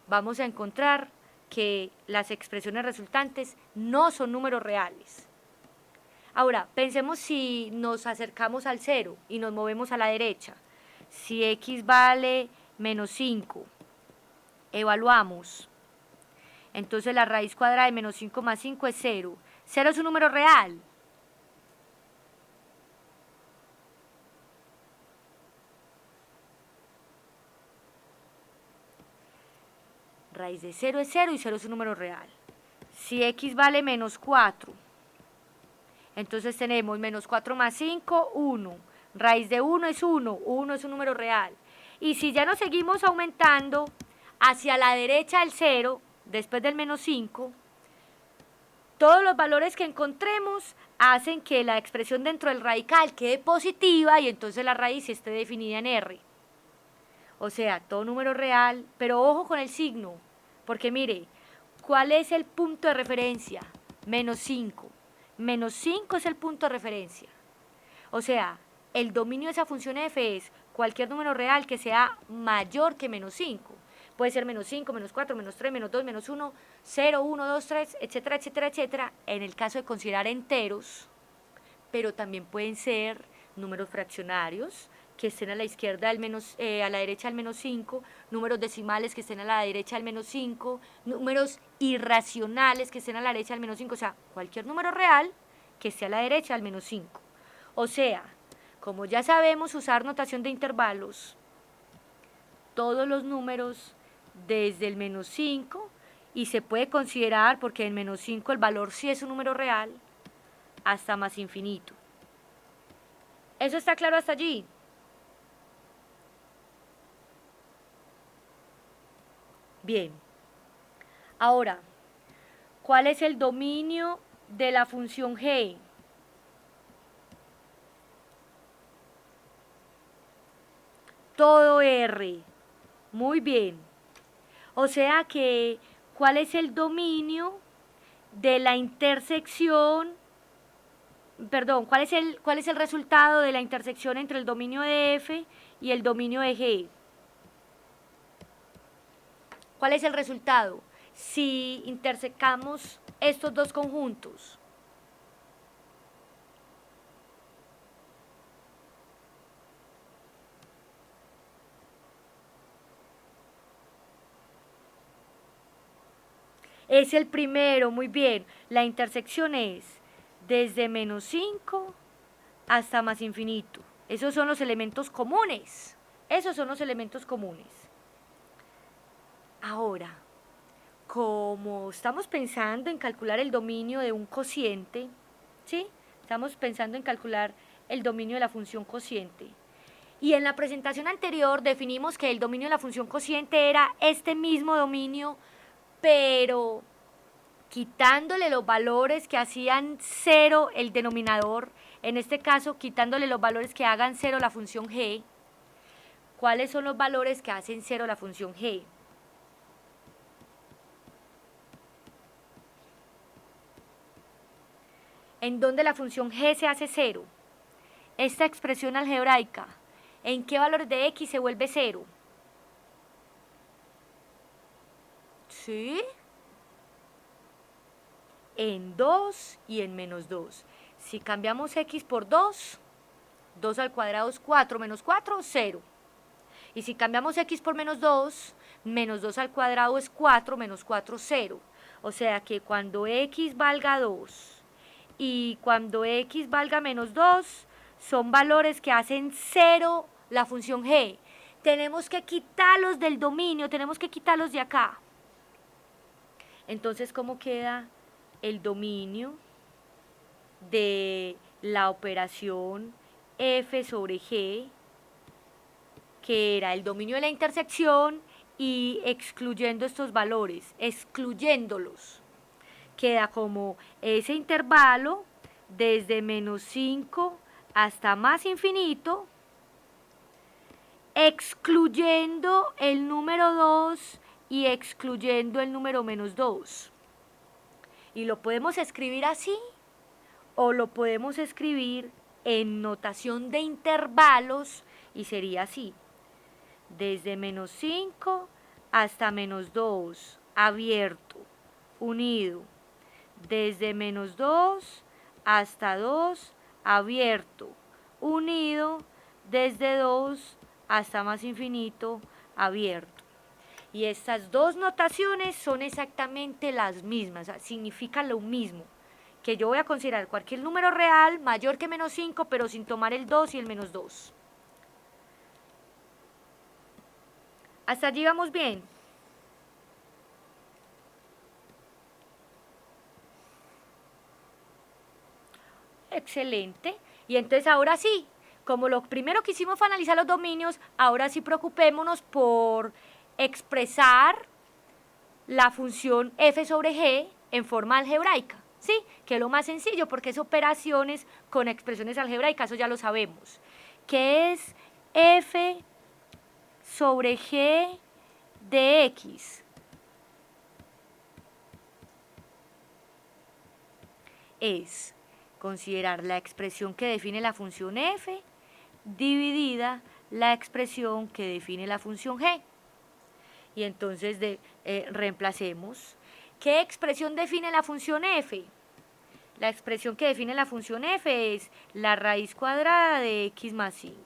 vamos a encontrar que las expresiones resultantes no son números reales. Ahora, pensemos si nos acercamos al 0 y nos movemos a la derecha. Si x vale menos 5, evaluamos. Entonces la raíz cuadrada de menos 5 más 5 es 0. 0 es un número real. Raíz de 0 es 0 y 0 es un número real. Si x vale menos 4, entonces tenemos menos 4 más 5, 1. Raíz de 1 es 1, 1 es un número real. Y si ya nos seguimos aumentando hacia la derecha del 0, después del menos 5, todos los valores que encontremos hacen que la expresión dentro del radical quede positiva y entonces la raíz esté definida en R. O sea, todo número real, pero ojo con el signo, porque mire, ¿cuál es el punto de referencia? Menos 5. Menos 5 es el punto de referencia. O sea, el dominio de esa función f es cualquier número real que sea mayor que menos 5. Puede ser menos 5, menos 4, menos 3, menos 2, menos 1, 0, 1, 2, 3, etcétera, etcétera, etcétera, en el caso de considerar enteros, pero también pueden ser números fraccionarios que estén a la izquierda del menos, a la derecha del menos 5, números decimales que estén a la derecha del menos 5, números irracionales que estén a la derecha del menos 5, o sea, cualquier número real que esté a la derecha del menos 5. O sea, como ya sabemos usar notación de intervalos, todos los números desde el menos 5, y se puede considerar, porque en menos 5 el valor sí es un número real, hasta más infinito. ¿Eso está claro hasta allí? Bien. Ahora, ¿cuál es el dominio de la función g? Todo R. Muy bien. O sea que, ¿cuál es el dominio de la intersección? Perdón, ¿cuál es el resultado de la intersección entre el dominio de f y el dominio de g? ¿Cuál es el resultado si intersecamos estos dos conjuntos? Es el primero, muy bien. La intersección es desde menos 5 hasta más infinito. Esos son los elementos comunes. Esos son los elementos comunes. Ahora, como estamos pensando en calcular el dominio de un cociente, ¿sí? Estamos pensando en calcular el dominio de la función cociente. Y en la presentación anterior definimos que el dominio de la función cociente era este mismo dominio, pero quitándole los valores que hacían 0 el denominador, en este caso quitándole los valores que hagan 0 la función g. ¿Cuáles son los valores que hacen 0 la función g? ¿En dónde la función g se hace 0? Esta expresión algebraica, ¿en qué valores de x se vuelve 0? ¿Sí? En 2 y en menos 2. Si cambiamos x por 2, 2 al cuadrado es 4, menos 4, 0. Y si cambiamos x por menos 2, menos 2 al cuadrado es 4, menos 4, 0. O sea que cuando x valga 2 y cuando x valga menos 2, son valores que hacen 0 la función g. Tenemos que quitarlos del dominio, tenemos que quitarlos de acá. Entonces, ¿cómo queda el dominio de la operación f sobre g, que era el dominio de la intersección, y excluyendo estos valores, excluyéndolos? Queda como ese intervalo desde menos 5 hasta más infinito, excluyendo el número 2 y excluyendo el número menos 2. Y lo podemos escribir así o lo podemos escribir en notación de intervalos y sería así: desde menos 5 hasta menos 2, abierto, unido, desde menos 2 hasta 2, abierto, unido, desde 2 hasta más infinito, abierto. Y estas dos notaciones son exactamente las mismas, o sea, significan lo mismo, que yo voy a considerar cualquier número real mayor que menos 5, pero sin tomar el 2 y el menos 2. ¿Hasta allí vamos bien? Excelente. Y entonces ahora sí, como lo primero que hicimos fue analizar los dominios, ahora sí preocupémonos por expresar la función f sobre g en forma algebraica, ¿sí? Que es lo más sencillo porque es operaciones con expresiones algebraicas, eso ya lo sabemos. ¿Qué es f sobre g de x? Es considerar la expresión que define la función f dividida la expresión que define la función g. Y entonces reemplacemos. ¿Qué expresión define la función f? La expresión que define la función f es la raíz cuadrada de x más 5.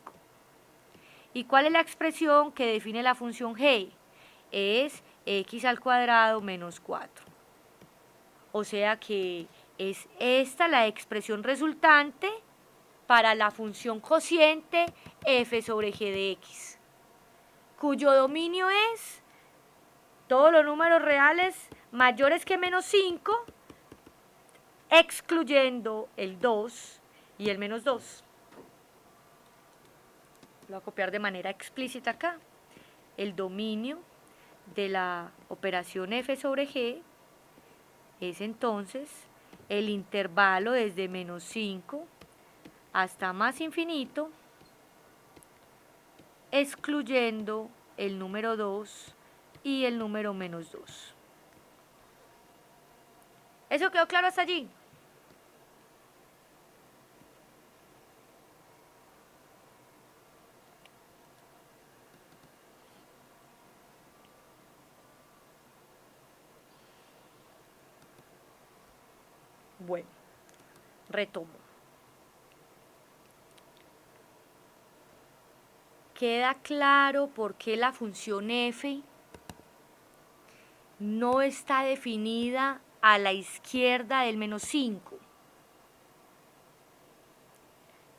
¿Y cuál es la expresión que define la función g? Es x al cuadrado menos 4. O sea que es esta la expresión resultante para la función cociente f sobre g de x, cuyo dominio es todos los números reales mayores que menos 5, excluyendo el 2 y el menos 2. Lo voy a copiar de manera explícita acá. El dominio de la operación f sobre g es entonces el intervalo desde menos 5 hasta más infinito, excluyendo el número 2 y el número menos 2. ¿Eso quedó claro hasta allí? Bueno, retomo. ¿Queda claro por qué la función f no está definida a la izquierda del menos 5?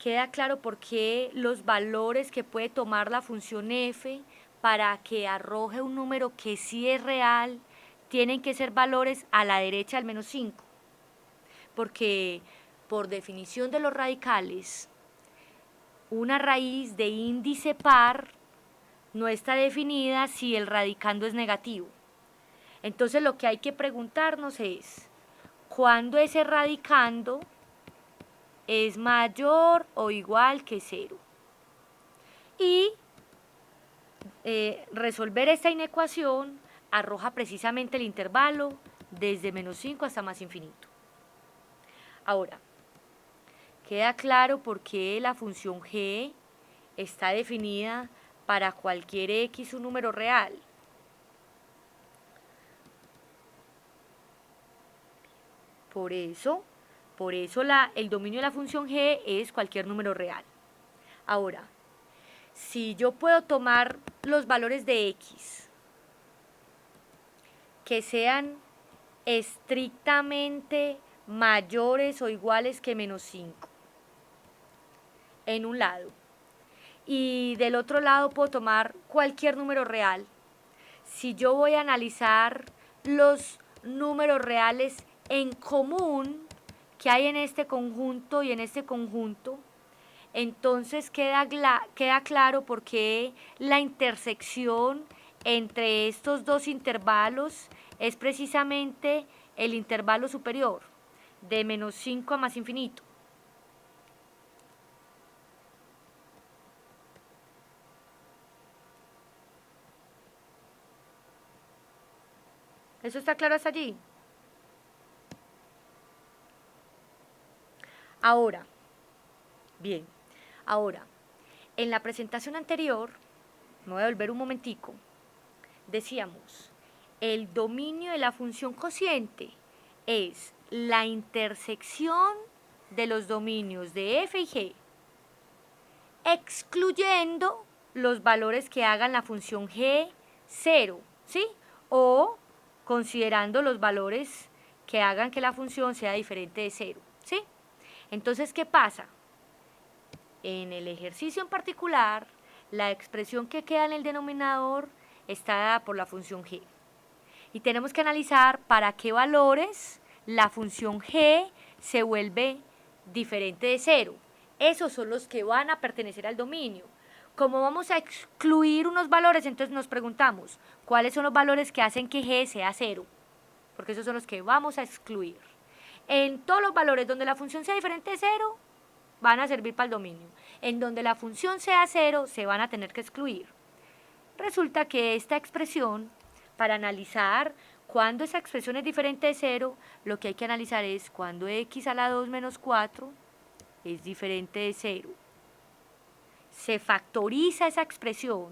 ¿Queda claro por qué los valores que puede tomar la función f para que arroje un número que sí es real tienen que ser valores a la derecha del menos 5? Porque por definición de los radicales, una raíz de índice par no está definida si el radicando es negativo. Entonces lo que hay que preguntarnos es, ¿cuándo ese radicando es mayor o igual que 0? Y resolver esta inecuación arroja precisamente el intervalo desde menos 5 hasta más infinito. Ahora, queda claro por qué la función g está definida para cualquier x un número real. Por eso el dominio de la función g es cualquier número real. Ahora, si yo puedo tomar los valores de x que sean estrictamente mayores o iguales que menos 5 en un lado, y del otro lado puedo tomar cualquier número real, si yo voy a analizar los números reales en común que hay en este conjunto y en este conjunto, entonces queda claro por qué la intersección entre estos dos intervalos es precisamente el intervalo superior, de menos 5 a más infinito. ¿Eso está claro hasta allí? Ahora, bien, ahora, en la presentación anterior, me voy a volver un momentico, decíamos, el dominio de la función cociente es la intersección de los dominios de f y g, excluyendo los valores que hagan la función g 0, ¿sí? O considerando los valores que hagan que la función sea diferente de 0, ¿sí? Entonces, ¿qué pasa? En el ejercicio en particular, la expresión que queda en el denominador está dada por la función g. Y tenemos que analizar para qué valores la función g se vuelve diferente de 0. Esos son los que van a pertenecer al dominio. Como vamos a excluir unos valores, entonces nos preguntamos, ¿cuáles son los valores que hacen que g sea 0? Porque esos son los que vamos a excluir. En todos los valores donde la función sea diferente de 0, van a servir para el dominio. En donde la función sea 0, se van a tener que excluir. Resulta que esta expresión, para analizar cuándo esa expresión es diferente de 0, lo que hay que analizar es cuándo x a la 2 menos 4 es diferente de 0. Se factoriza esa expresión,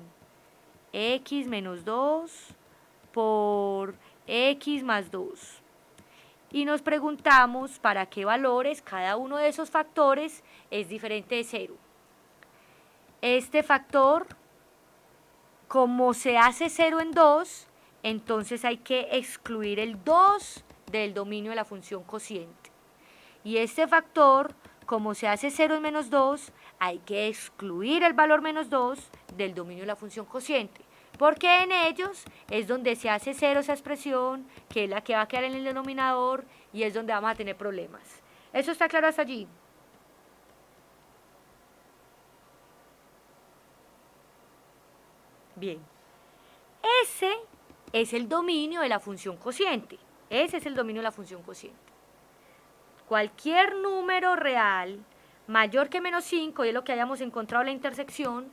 x menos 2 por x más 2. Y nos preguntamos para qué valores cada uno de esos factores es diferente de 0. Este factor, como se hace 0 en 2, entonces hay que excluir el 2 del dominio de la función cociente. Y este factor, como se hace 0 en menos 2, hay que excluir el valor menos 2 del dominio de la función cociente. Porque en ellos es donde se hace 0 esa expresión, que es la que va a quedar en el denominador, y es donde vamos a tener problemas. ¿Eso está claro hasta allí? Bien. Ese es el dominio de la función cociente. Ese es el dominio de la función cociente. Cualquier número real mayor que menos 5, y es lo que hayamos encontrado en la intersección,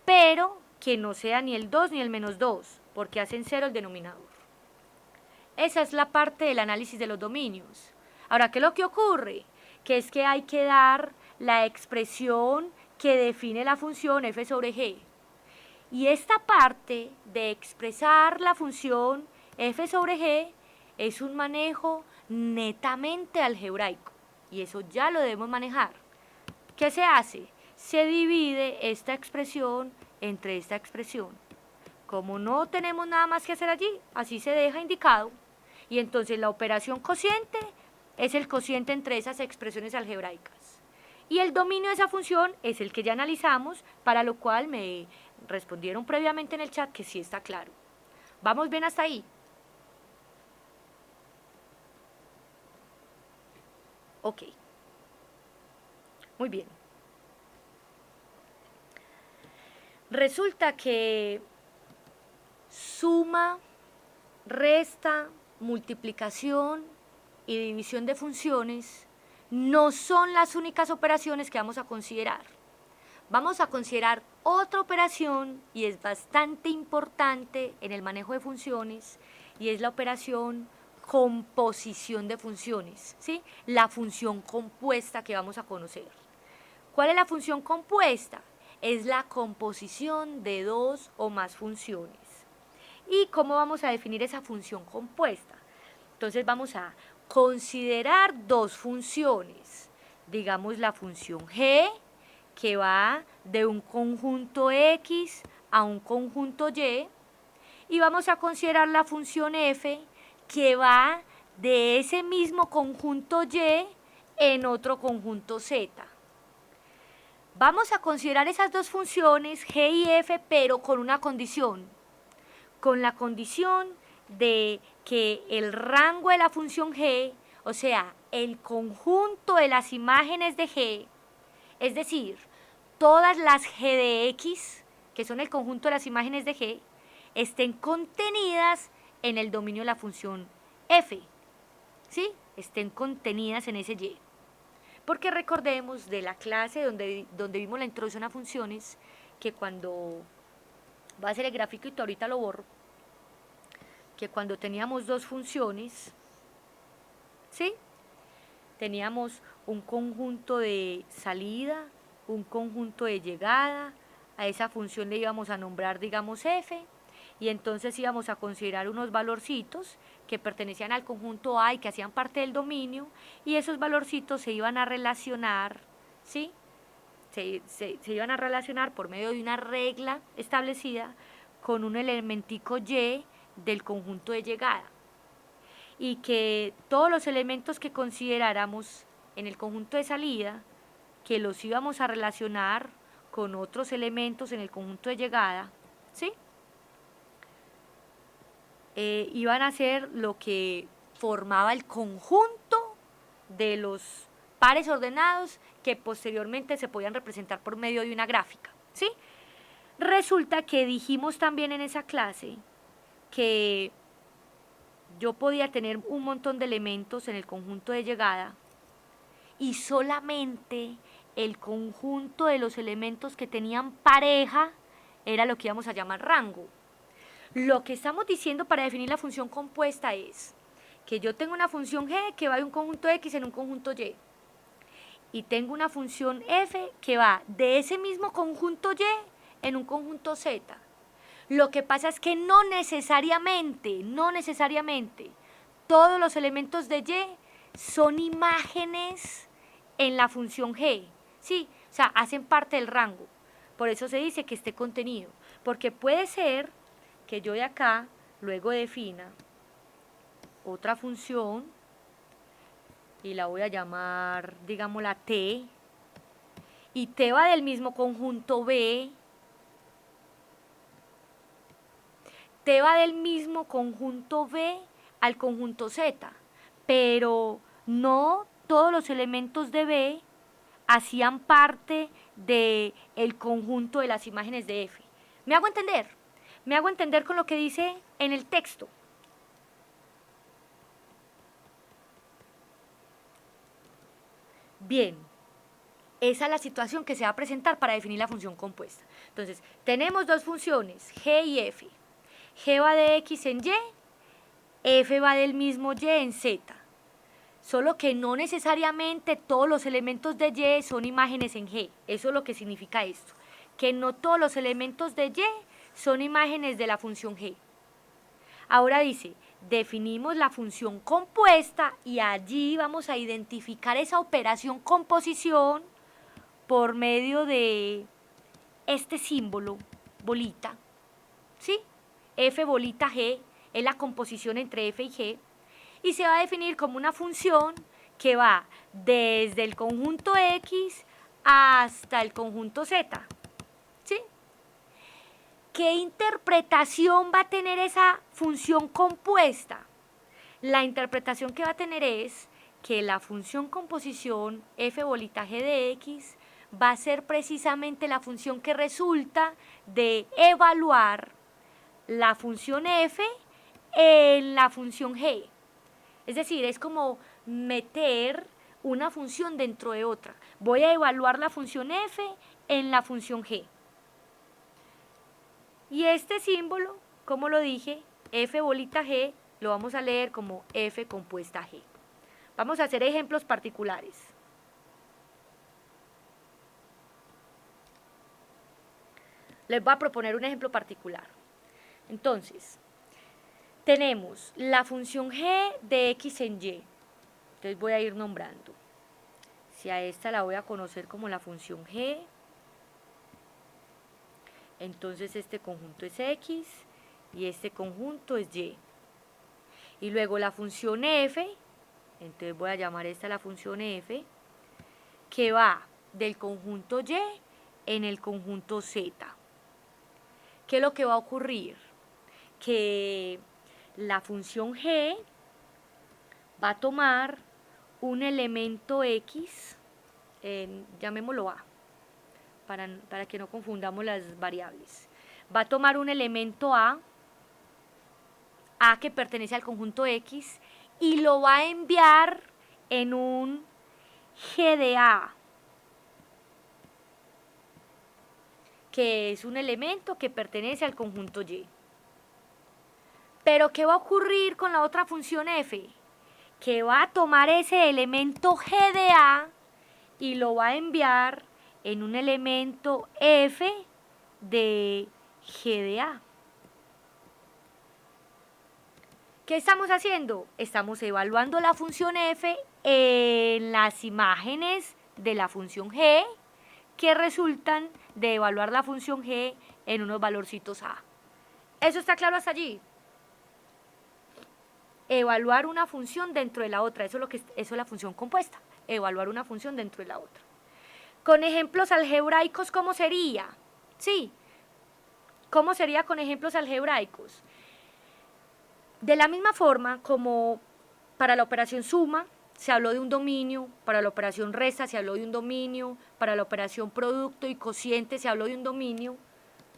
pero que no sea ni el 2 ni el menos 2, porque hacen 0 el denominador. Esa es la parte del análisis de los dominios. Ahora, ¿qué es lo que ocurre? Que es que hay que dar la expresión que define la función f sobre g. Y esta parte de expresar la función f sobre g es un manejo netamente algebraico, y eso ya lo debemos manejar. ¿Qué se hace? Se divide esta expresión entre esta expresión. Como no tenemos nada más que hacer allí, así se deja indicado. Y entonces la operación cociente es el cociente entre esas expresiones algebraicas. Y el dominio de esa función es el que ya analizamos, para lo cual me respondieron previamente en el chat que sí está claro. ¿Vamos bien hasta ahí? Ok. Muy bien. Resulta que suma, resta, multiplicación y división de funciones no son las únicas operaciones que vamos a considerar. Vamos a considerar otra operación, y es bastante importante en el manejo de funciones, y es la operación composición de funciones, ¿sí? La función compuesta que vamos a conocer. ¿Cuál es la función compuesta? Es la composición de dos o más funciones. ¿Y cómo vamos a definir esa función compuesta? Entonces vamos a considerar dos funciones. Digamos la función g, que va de un conjunto x a un conjunto y. Y vamos a considerar la función f, que va de ese mismo conjunto y en otro conjunto z. Vamos a considerar esas dos funciones, g y f, pero con una condición. Con la condición de que el rango de la función g, o sea, el conjunto de las imágenes de g, es decir, todas las g de x, que son el conjunto de las imágenes de g, estén contenidas en el dominio de la función f, ¿sí? Estén contenidas en ese y. Porque recordemos de la clase donde vimos la introducción a funciones, que cuando, va a ser el gráfico y ahorita lo borro, que cuando teníamos dos funciones, ¿sí? Teníamos un conjunto de salida, un conjunto de llegada, a esa función le íbamos a nombrar, digamos, f, y entonces íbamos a considerar unos valorcitos que pertenecían al conjunto A y que hacían parte del dominio, y esos valorcitos se iban a relacionar, ¿sí? Se iban a relacionar por medio de una regla establecida con un elementico y del conjunto de llegada. Y que todos los elementos que consideráramos en el conjunto de salida, que los íbamos a relacionar con otros elementos en el conjunto de llegada, ¿sí? Iban a ser lo que formaba el conjunto de los pares ordenados que posteriormente se podían representar por medio de una gráfica, ¿sí? Resulta que dijimos también en esa clase que yo podía tener un montón de elementos en el conjunto de llegada y solamente el conjunto de los elementos que tenían pareja era lo que íbamos a llamar rango. Lo que estamos diciendo para definir la función compuesta es que yo tengo una función g que va de un conjunto x en un conjunto y, y tengo una función f que va de ese mismo conjunto y en un conjunto z. Lo que pasa es que no necesariamente, todos los elementos de y son imágenes en la función g, ¿sí? O sea, hacen parte del rango. Por eso se dice que esté contenido, porque puede ser que yo de acá luego defina otra función y la voy a llamar, digamos, la t, y t va del mismo conjunto b, t va del mismo conjunto b al conjunto z, pero no todos los elementos de b hacían parte del conjunto de las imágenes de f. ¿Me hago entender? Me hago entender con lo que dice en el texto. Bien, esa es la situación que se va a presentar para definir la función compuesta. Entonces, tenemos dos funciones, g y f. G va de x en y, f va del mismo y en z. Solo que no necesariamente todos los elementos de y son imágenes en g. Eso es lo que significa esto. Que no todos los elementos de y son imágenes de la función g. Ahora dice, definimos la función compuesta y allí vamos a identificar esa operación composición por medio de este símbolo, bolita, ¿sí? F bolita G es la composición entre F y G, y se va a definir como una función que va desde el conjunto X hasta el conjunto Z, ¿sí? ¿Qué interpretación va a tener esa función compuesta? La interpretación que va a tener es que la función composición f bolita g de x va a ser precisamente la función que resulta de evaluar la función f en la función g. Es decir, es como meter una función dentro de otra. Voy a evaluar la función f en la función g. Y este símbolo, como lo dije, f bolita g, lo vamos a leer como f compuesta g. Vamos a hacer ejemplos particulares. Les voy a proponer un ejemplo particular. Entonces, tenemos la función g de x en y. Entonces voy a ir nombrando. Si a esta la voy a conocer como la función g, entonces este conjunto es x y este conjunto es y. Y luego la función f, entonces voy a llamar esta la función f, que va del conjunto y en el conjunto z. ¿Qué es lo que va a ocurrir? Que la función g va a tomar un elemento x, llamémoslo a, para que no confundamos las variables. Va a tomar un elemento a que pertenece al conjunto x, y lo va a enviar en un g de a, que es un elemento que pertenece al conjunto y. Pero ¿qué va a ocurrir con la otra función f? Que va a tomar ese elemento g de a y lo va a enviar en un elemento f de g de a. ¿Qué estamos haciendo? Estamos evaluando la función f en las imágenes de la función g que resultan de evaluar la función g en unos valorcitos a. ¿Eso está claro hasta allí? Evaluar una función dentro de la otra, eso es la función compuesta, evaluar una función dentro de la otra. Con ejemplos algebraicos, ¿cómo sería? Sí, ¿cómo sería con ejemplos algebraicos? De la misma forma como para la operación suma se habló de un dominio, para la operación resta se habló de un dominio, para la operación producto y cociente se habló de un dominio,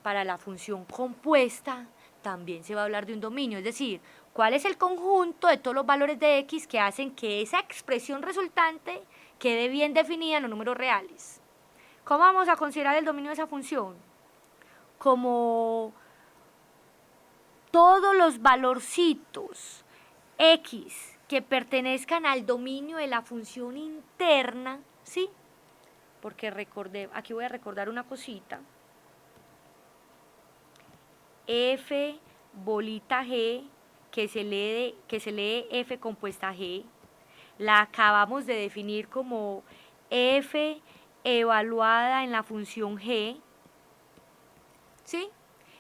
para la función compuesta también se va a hablar de un dominio, es decir, cuál es el conjunto de todos los valores de x que hacen que esa expresión resultante quede bien definida en los números reales. ¿Cómo vamos a considerar el dominio de esa función? Como todos los valorcitos x que pertenezcan al dominio de la función interna, ¿sí? Porque aquí voy a recordar una cosita. F bolita G, que se lee F compuesta G, la acabamos de definir como F evaluada en la función G, ¿sí?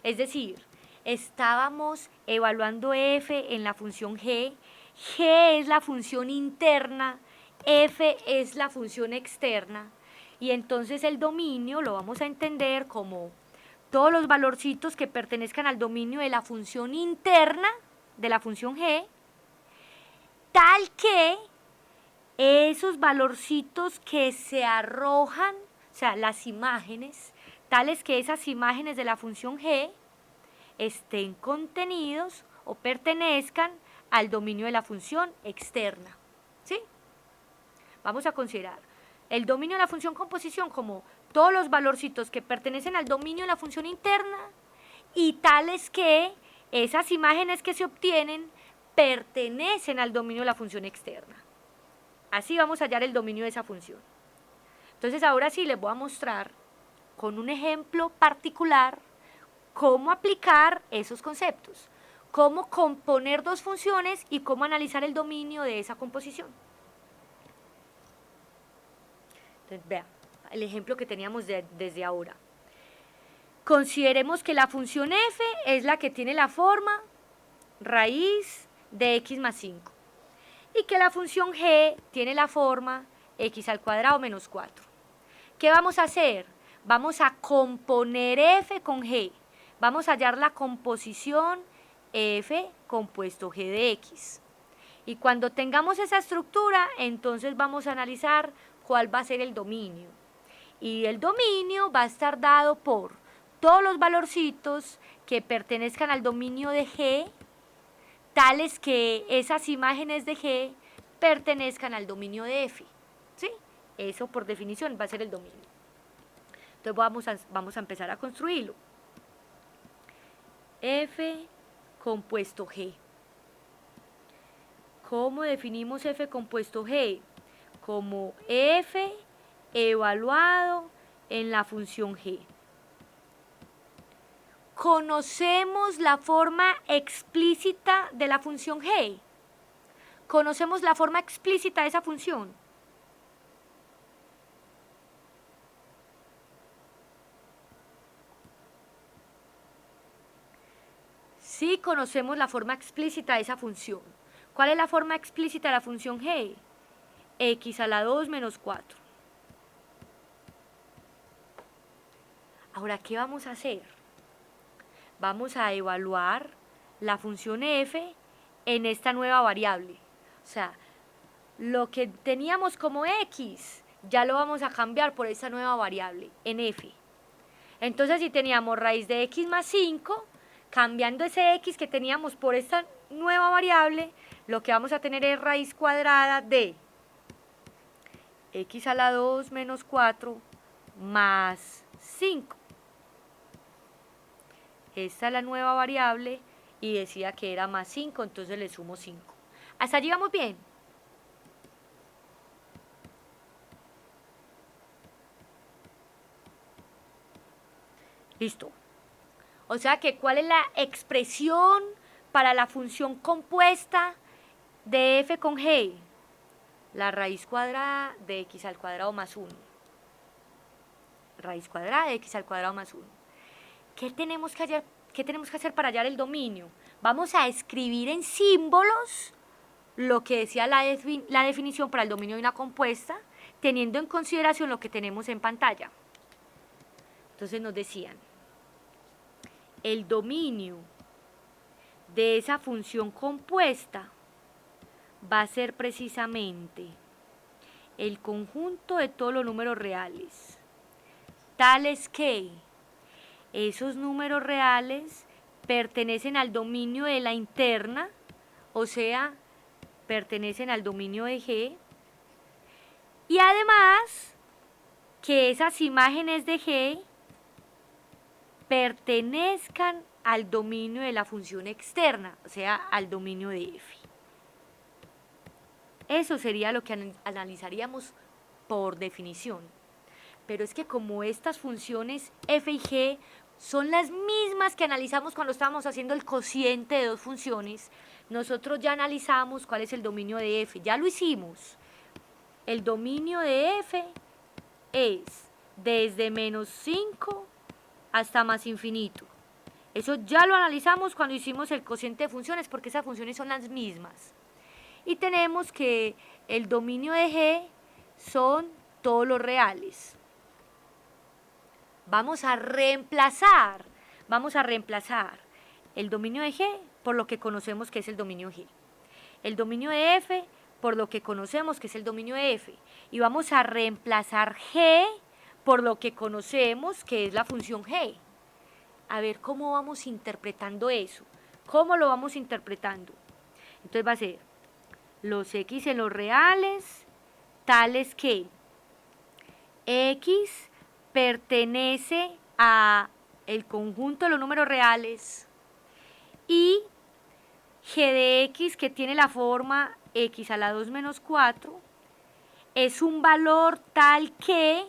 Es decir, estábamos evaluando F en la función G, G es la función interna, F es la función externa, y entonces el dominio lo vamos a entender como todos los valorcitos que pertenezcan al dominio de la función interna de la función g, tal que esos valorcitos que se arrojan, o sea, las imágenes, tales que esas imágenes de la función g estén contenidos o pertenezcan al dominio de la función externa, ¿sí? Vamos a considerar el dominio de la función composición como todos los valorcitos que pertenecen al dominio de la función interna y tales que esas imágenes que se obtienen pertenecen al dominio de la función externa. Así vamos a hallar el dominio de esa función. Entonces ahora sí les voy a mostrar con un ejemplo particular cómo aplicar esos conceptos, cómo componer dos funciones y cómo analizar el dominio de esa composición. Entonces, vean el ejemplo que teníamos desde ahora. Consideremos que la función f es la que tiene la forma raíz de x más 5 y que la función g tiene la forma x al cuadrado menos 4. ¿Qué vamos a hacer? Vamos a componer f con g. Vamos a hallar la composición f compuesto g de x. Y cuando tengamos esa estructura, entonces vamos a analizar cuál va a ser el dominio. Y el dominio va a estar dado por todos los valorcitos que pertenezcan al dominio de G, tales que esas imágenes de G pertenezcan al dominio de F, ¿sí? Eso por definición va a ser el dominio. Entonces vamos a empezar a construirlo. F compuesto G. ¿Cómo definimos F compuesto G? Como F evaluado en la función G. ¿Conocemos la forma explícita de la función G? ¿Conocemos la forma explícita de esa función? Sí, conocemos la forma explícita de esa función. ¿Cuál es la forma explícita de la función G? X a la 2 menos 4. Ahora, ¿qué vamos a hacer? Vamos a evaluar la función f en esta nueva variable. O sea, lo que teníamos como x, ya lo vamos a cambiar por esta nueva variable, en f. Entonces, si teníamos raíz de x más 5, cambiando ese x que teníamos por esta nueva variable, lo que vamos a tener es raíz cuadrada de x a la 2 menos 4 más 5. Esta es la nueva variable y decía que era más 5, entonces le sumo 5. ¿Hasta allí vamos bien? Listo. O sea que, ¿cuál es la expresión para la función compuesta de f con g? La raíz cuadrada de x al cuadrado más 1. Raíz cuadrada de x al cuadrado más 1. ¿Qué tenemos que hacer para hallar el dominio? Vamos a escribir en símbolos lo que decía la definición para el dominio de una compuesta, teniendo en consideración lo que tenemos en pantalla. Entonces nos decían, el dominio de esa función compuesta va a ser precisamente el conjunto de todos los números reales, tales que esos números reales pertenecen al dominio de la interna, o sea, pertenecen al dominio de G, y además que esas imágenes de G pertenezcan al dominio de la función externa, o sea, al dominio de f. Eso sería lo que analizaríamos por definición. Pero es que como estas funciones f y g son las mismas que analizamos cuando estábamos haciendo el cociente de dos funciones, nosotros ya analizamos cuál es el dominio de f, ya lo hicimos. El dominio de f es desde menos 5 hasta más infinito. Eso ya lo analizamos cuando hicimos el cociente de funciones, porque esas funciones son las mismas. Y tenemos que el dominio de G son todos los reales. Vamos a reemplazar el dominio de G por lo que conocemos que es el dominio de G. El dominio de F por lo que conocemos que es el dominio de F. Y vamos a reemplazar G por lo que conocemos que es la función G. A ver cómo vamos interpretando eso. ¿Cómo lo vamos interpretando? Entonces va a ser los x en los reales, tales que x pertenece a el conjunto de los números reales y g de x, que tiene la forma x a la 2 menos 4, es un valor tal que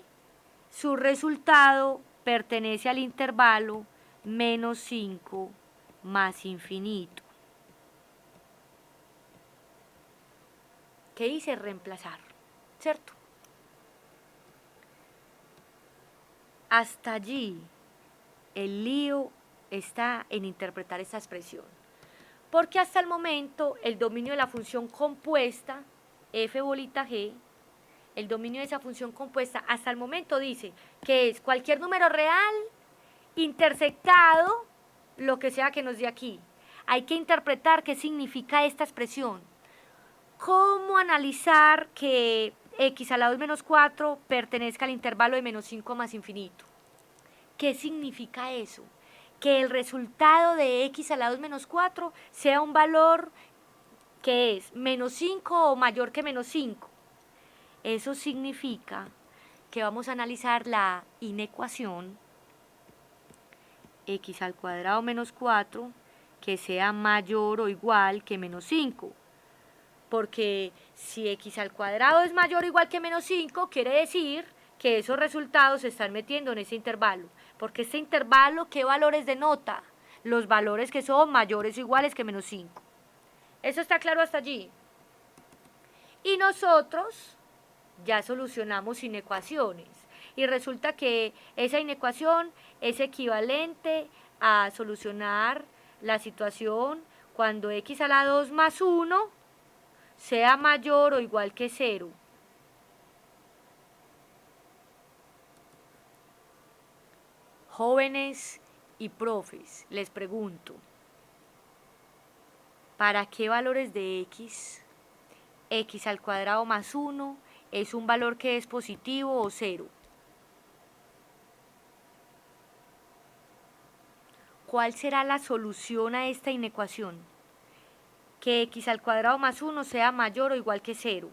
su resultado pertenece al intervalo menos 5 más infinito. ¿Qué dice reemplazar? ¿Cierto? Hasta allí el lío está en interpretar esta expresión. Porque hasta el momento el dominio de la función compuesta, f bolita g, el dominio de esa función compuesta, hasta el momento dice que es cualquier número real intersectado lo que sea que nos dé aquí. Hay que interpretar qué significa esta expresión. ¿Cómo analizar que x a la 2 menos 4 pertenezca al intervalo de menos 5 más infinito? ¿Qué significa eso? Que el resultado de x a la 2 menos 4 sea un valor que es menos 5 o mayor que menos 5. Eso significa que vamos a analizar la inecuación x al cuadrado menos 4 que sea mayor o igual que menos 5. Porque si x al cuadrado es mayor o igual que menos 5, quiere decir que esos resultados se están metiendo en ese intervalo. Porque este intervalo, ¿qué valores denota? Los valores que son mayores o iguales que menos 5. ¿Eso está claro hasta allí? Y nosotros ya solucionamos inecuaciones. Y resulta que esa inecuación es equivalente a solucionar la situación cuando x a la 2 más 1 sea mayor o igual que 0. Jóvenes y profes, les pregunto, ¿Para qué valores de x? X al cuadrado más 1 es un valor que es positivo o cero. ¿Cuál será la solución a esta inecuación? Que x al cuadrado más 1 sea mayor o igual que 0.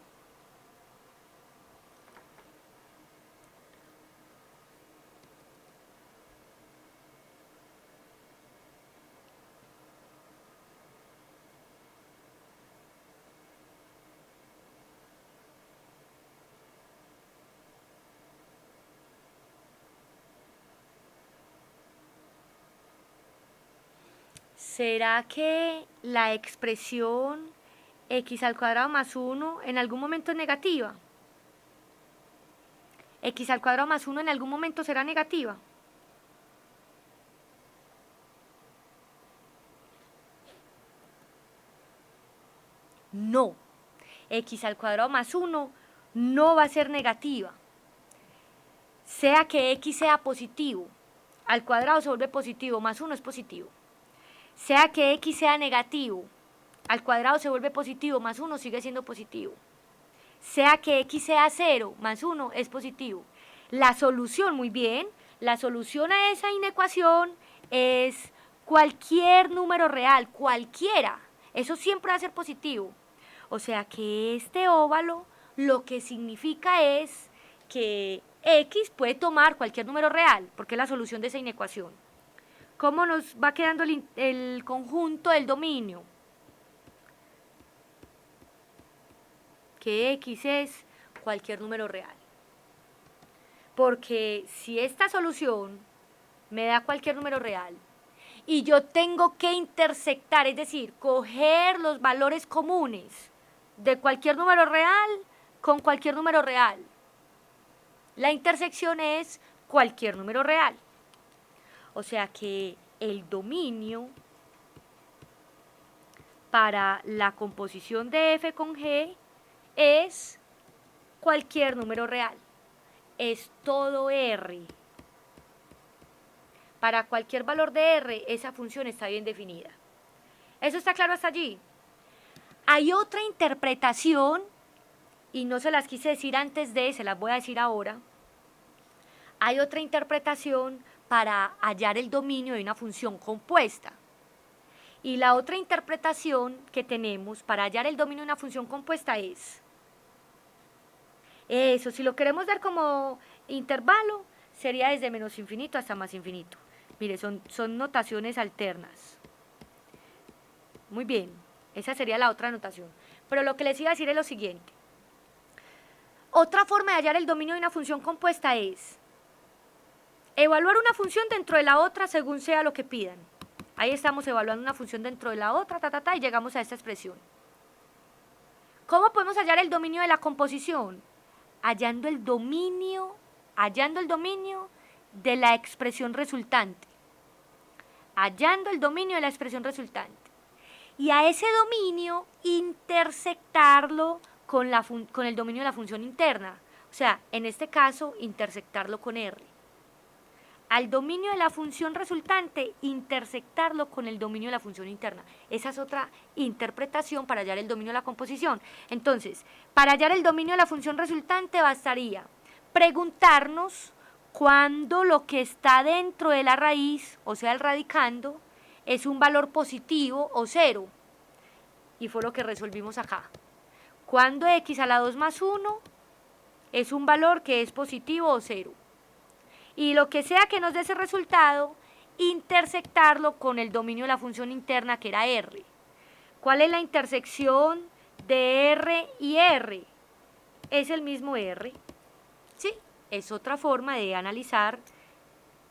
¿Será que la expresión x al cuadrado más 1 en algún momento es negativa? X al cuadrado más 1 en algún momento será negativa. No. X al cuadrado más 1 no va a ser negativa. Sea que x sea positivo, al cuadrado se vuelve positivo, más 1 es positivo. Sea que x sea negativo, al cuadrado se vuelve positivo, más 1 sigue siendo positivo. Sea que x sea 0, más 1 es positivo. La solución, muy bien, la solución a esa inecuación es cualquier número real, cualquiera. Eso siempre va a ser positivo. O sea que este óvalo lo que significa es que x puede tomar cualquier número real, porque es la solución de esa inecuación. ¿Cómo nos va quedando el conjunto del dominio? Que x es cualquier número real. Porque si esta solución me da cualquier número real y yo tengo que intersectar, es decir, coger los valores comunes de cualquier número real con cualquier número real, la intersección es cualquier número real. O sea que el dominio para la composición de f con g es cualquier número real. Es todo R. Para cualquier valor de R, esa función está bien definida. ¿Eso está claro hasta allí? Hay otra interpretación, y no se las quise decir antes se las voy a decir ahora. Hay otra interpretación para hallar el dominio de una función compuesta. Y la otra interpretación que tenemos para hallar el dominio de una función compuesta es eso, si lo queremos dar como intervalo, sería desde menos infinito hasta más infinito. Mire, son notaciones alternas. Muy bien, esa sería la otra notación. Pero lo que les iba a decir es lo siguiente. Otra forma de hallar el dominio de una función compuesta es evaluar una función dentro de la otra según sea lo que pidan. Ahí estamos evaluando una función dentro de la otra, y llegamos a esta expresión. ¿Cómo podemos hallar el dominio de la composición? Hallando el dominio de la expresión resultante. Hallando el dominio de la expresión resultante. Y a ese dominio intersectarlo con el dominio de la función interna. O sea, en este caso, intersectarlo con R. Al dominio de la función resultante, intersectarlo con el dominio de la función interna. Esa es otra interpretación para hallar el dominio de la composición. Entonces, para hallar el dominio de la función resultante bastaría preguntarnos cuándo lo que está dentro de la raíz, o sea, el radicando, es un valor positivo o cero. Y fue lo que resolvimos acá. Cuando x a la 2 más 1 es un valor que es positivo o cero. Y lo que sea que nos dé ese resultado, intersectarlo con el dominio de la función interna que era R. ¿Cuál es la intersección de R y R? Es el mismo R. ¿Sí? Es otra forma de analizar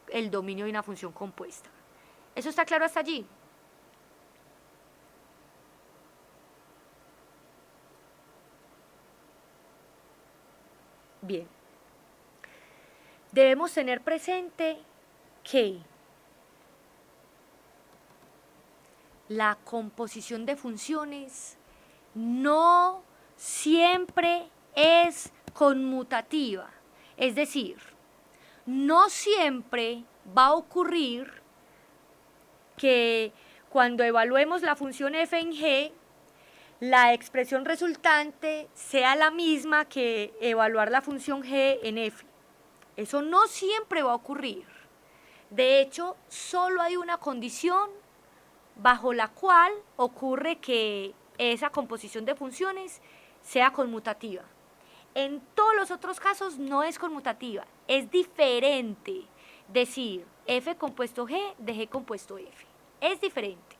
el dominio de una función compuesta. ¿Eso está claro hasta allí? Bien. Debemos tener presente que la composición de funciones no siempre es conmutativa. Es decir, no siempre va a ocurrir que cuando evaluemos la función f en g, la expresión resultante sea la misma que evaluar la función g en f. Eso no siempre va a ocurrir. De hecho, solo hay una condición bajo la cual ocurre que esa composición de funciones sea conmutativa. En todos los otros casos no es conmutativa, es diferente decir f compuesto g de g compuesto f. Es diferente,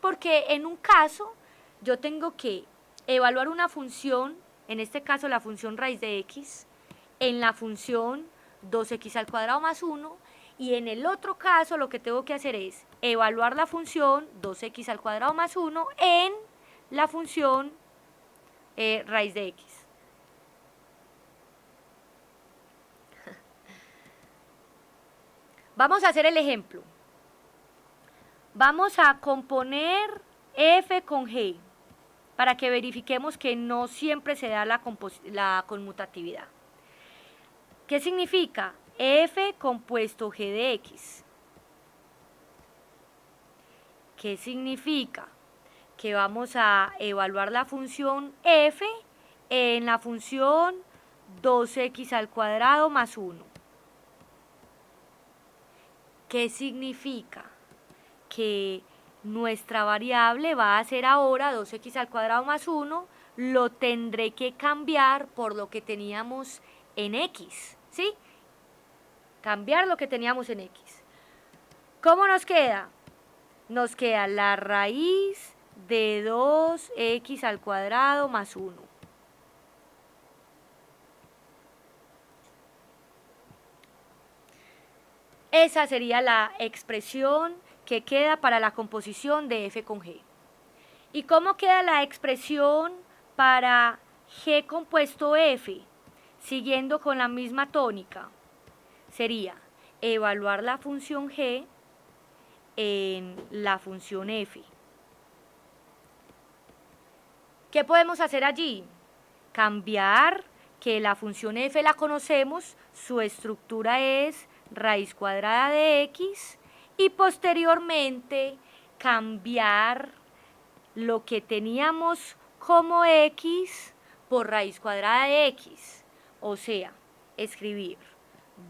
porque en un caso yo tengo que evaluar una función, en este caso la función raíz de x, en la función 2x al cuadrado más 1, y en el otro caso lo que tengo que hacer es evaluar la función 2x al cuadrado más 1 en la función raíz de x. Vamos a hacer el ejemplo. Vamos a componer f con g para que verifiquemos que no siempre se da la conmutatividad. ¿Qué significa? F compuesto g de x. ¿Qué significa? Que vamos a evaluar la función f en la función 2x al cuadrado más 1. ¿Qué significa? Que nuestra variable va a ser ahora 2x al cuadrado más 1, lo tendré que cambiar por lo que teníamos en x, ¿sí? Cambiar lo que teníamos en x. ¿Cómo nos queda? Nos queda la raíz de 2x al cuadrado más 1. Esa sería la expresión que queda para la composición de f con g. ¿Y cómo queda la expresión para g compuesto f? Siguiendo con la misma tónica, sería evaluar la función g en la función f. ¿Qué podemos hacer allí? Cambiar, que la función f la conocemos, su estructura es raíz cuadrada de x, y posteriormente cambiar lo que teníamos como x por raíz cuadrada de x, o sea, escribir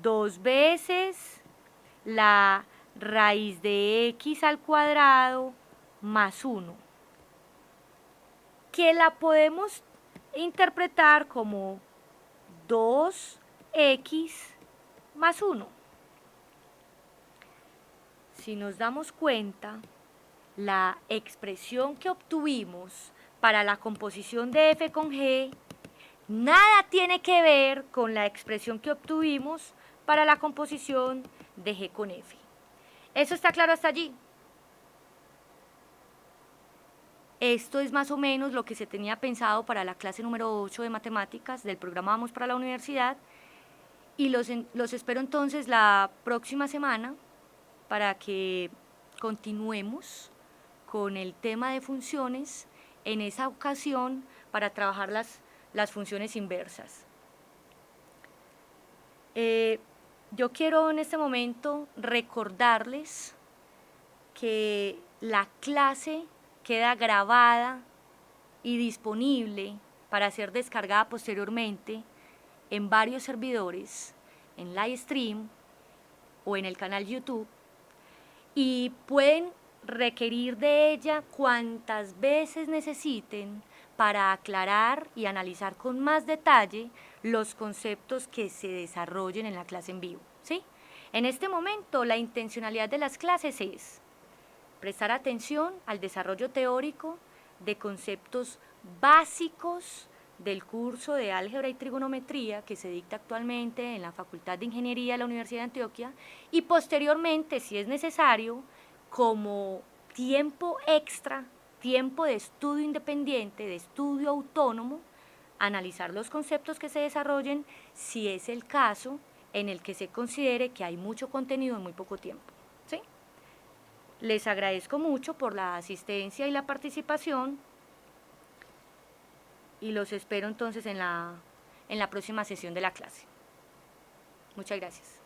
2 veces la raíz de x al cuadrado más 1, que la podemos interpretar como 2x más 1. Si nos damos cuenta, la expresión que obtuvimos para la composición de f con g nada tiene que ver con la expresión que obtuvimos para la composición de g con f. ¿Eso está claro hasta allí? Esto es más o menos lo que se tenía pensado para la clase número 8 de matemáticas del programa Vamos para la Universidad, y los espero entonces la próxima semana para que continuemos con el tema de funciones, en esa ocasión para trabajar las funciones inversas. Yo quiero en este momento recordarles que la clase queda grabada y disponible para ser descargada posteriormente en varios servidores, en Livestream o en el canal YouTube, y pueden requerir de ella cuantas veces necesiten para aclarar y analizar con más detalle los conceptos que se desarrollen en la clase en vivo, ¿sí? En este momento, la intencionalidad de las clases es prestar atención al desarrollo teórico de conceptos básicos del curso de álgebra y trigonometría que se dicta actualmente en la Facultad de Ingeniería de la Universidad de Antioquia, y posteriormente, si es necesario, como tiempo extra, tiempo de estudio independiente, de estudio autónomo, analizar los conceptos que se desarrollen si es el caso en el que se considere que hay mucho contenido en muy poco tiempo, ¿sí? Les agradezco mucho por la asistencia y la participación, y los espero entonces en la próxima sesión de la clase. Muchas gracias.